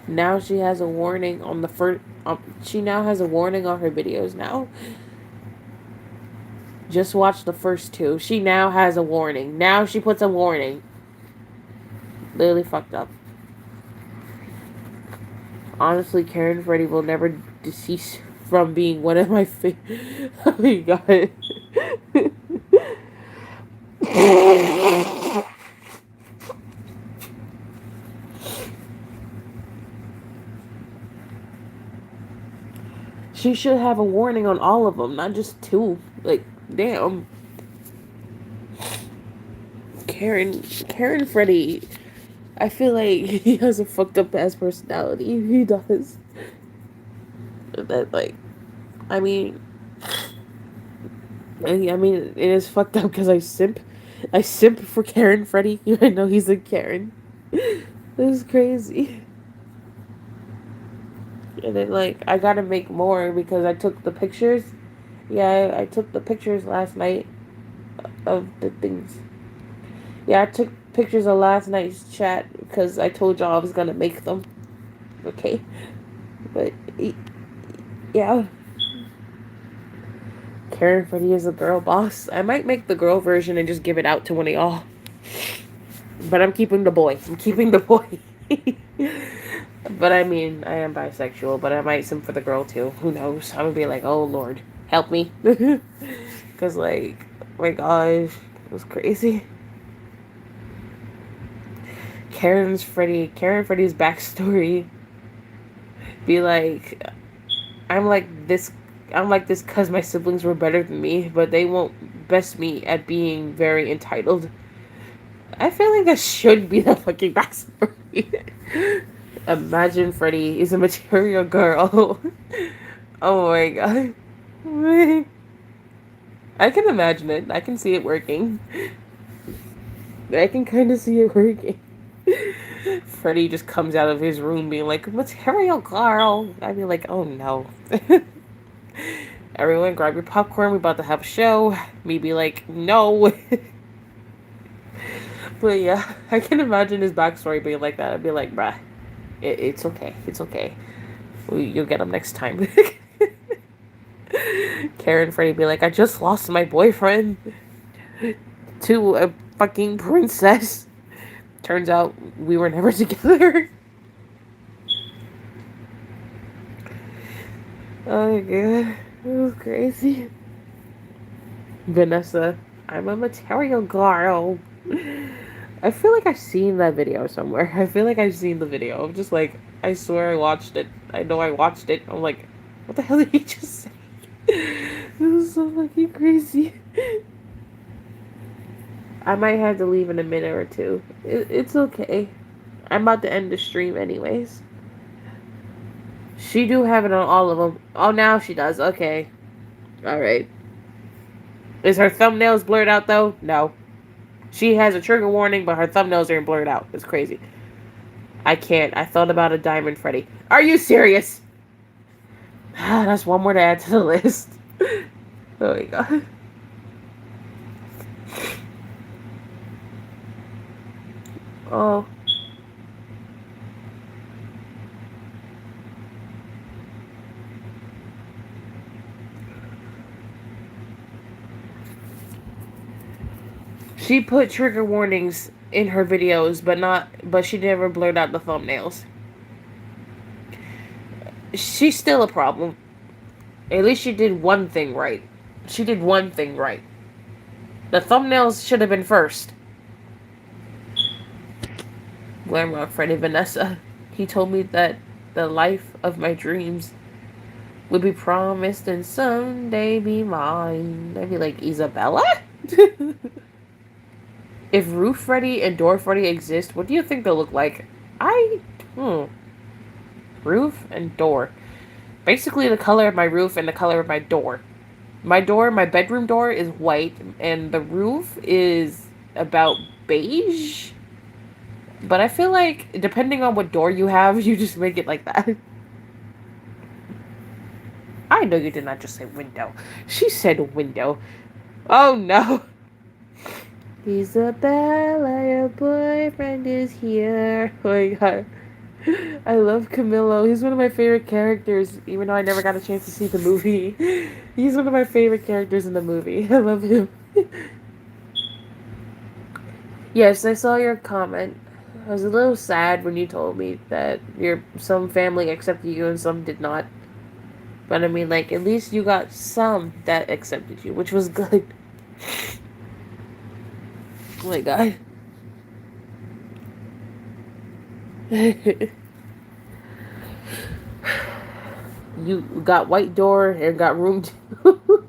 Now she has a warning on the first. She now has a warning on her videos now. Just watch the first two. She now has a warning. Now she puts a warning. Literally fucked up. Honestly, Karen Freddy will never decease from being one of my favorite. Oh my god. She should have a warning on all of them, not just two. Like, damn. Karen Freddy, I feel like he has a fucked up ass personality. He does. That, like, I mean, it is fucked up because I simp for Karen Freddy. I know he's a Karen. This is crazy. And then, like, I gotta make more because I took the pictures. Yeah, I took the pictures last night of the things. Yeah, I took pictures of last night's chat because I told y'all I was gonna make them. Okay. But, yeah. Karen Freddy is a girl boss. I might make the girl version and just give it out to one of y'all. But I'm keeping the boy. I'm keeping the boy. But I mean, I am bisexual, but I might simp for the girl too. Who knows? I'm gonna be like, oh lord, help me. Because, like, my gosh, it was crazy. Karen Freddy's backstory be like, I'm like this, I'm like this because my siblings were better than me, but they won't best me at being very entitled. I feel like that should be the fucking backstory. Imagine Freddy is a material girl. Oh my god. I can imagine it. I can see it working. I can kind of see it working. Freddy just comes out of his room being like, material girl. I'd be like, oh no. Everyone grab your popcorn. We're about to have a show. Me be like, no. But yeah, I can imagine his backstory being like that. I'd be like, bruh, it's okay. It's okay. You'll get him next time. Karen Freddy be like, I just lost my boyfriend to a fucking princess. Turns out we were never together. Oh my god. It was crazy. Vanessa, I'm a material girl. I feel like I've seen that video somewhere. I feel like I've seen the video. I'm just like, I swear I watched it. I know I watched it. I'm like, what the hell did he just say? It was so fucking crazy. I might have to leave in a minute or two. It's okay. I'm about to end the stream anyways. She do have it on all of them. Oh, now she does. Okay. Alright. Is her thumbnails blurred out though? No. She has a trigger warning, but her thumbnails aren't blurred out. It's crazy. I can't. I thought about a Diamond Freddy. Are you serious? That's one more to add to the list. Oh my god. Oh. She put trigger warnings in her videos, but she never blurred out the thumbnails. She's still a problem. At least she did one thing right. She did one thing right. The thumbnails should have been first. Glamrock Freddy Vanessa. He told me that the life of my dreams would be promised and someday be mine. I'd be like, Isabella? If Roof Freddy and Door Freddy exist, what do you think they'll look like? Roof and door. Basically the color of my roof and the color of my door. My bedroom door is white, and the roof is about beige. But I feel like, depending on what door you have, you just make it like that. I know you did not just say window. She said window. Oh no. Isabella, your boyfriend is here. Oh my god. I love Camillo. He's one of my favorite characters, even though I never got a chance to see the movie. He's one of my favorite characters in the movie. I love him. Yes, I saw your comment. I was a little sad when you told me that some family accepted you and some did not. But I mean, like, at least you got some that accepted you, which was good. Oh my god. You got white door and got room 2.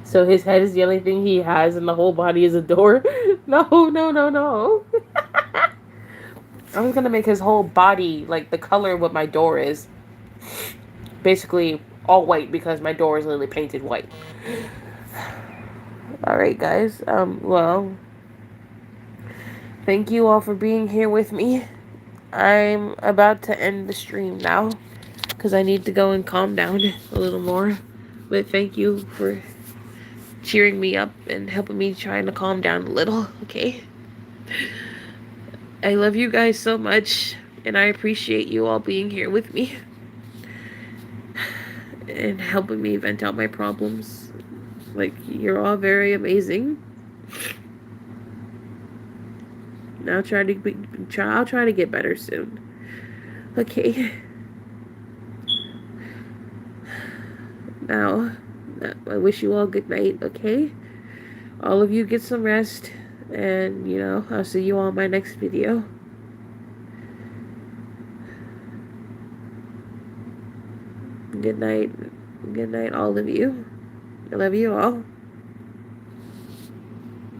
So his head is the only thing he has and the whole body is a door? No, no, no, no. I was gonna make his whole body like the color of what my door is. Basically all white because my door is literally painted white. Alright guys, well, thank you all for being here with me. I'm about to end the stream now because I need to go and calm down a little more. But thank you for cheering me up and helping me trying to calm down a little, okay? I love you guys so much, and I appreciate you all being here with me and helping me vent out my problems. Like, you're all very amazing. I'll try to get better soon. Okay. Now, I wish you all good night, okay? All of you get some rest, and, I'll see you all in my next video. Good night. Good night, all of you. I love you all.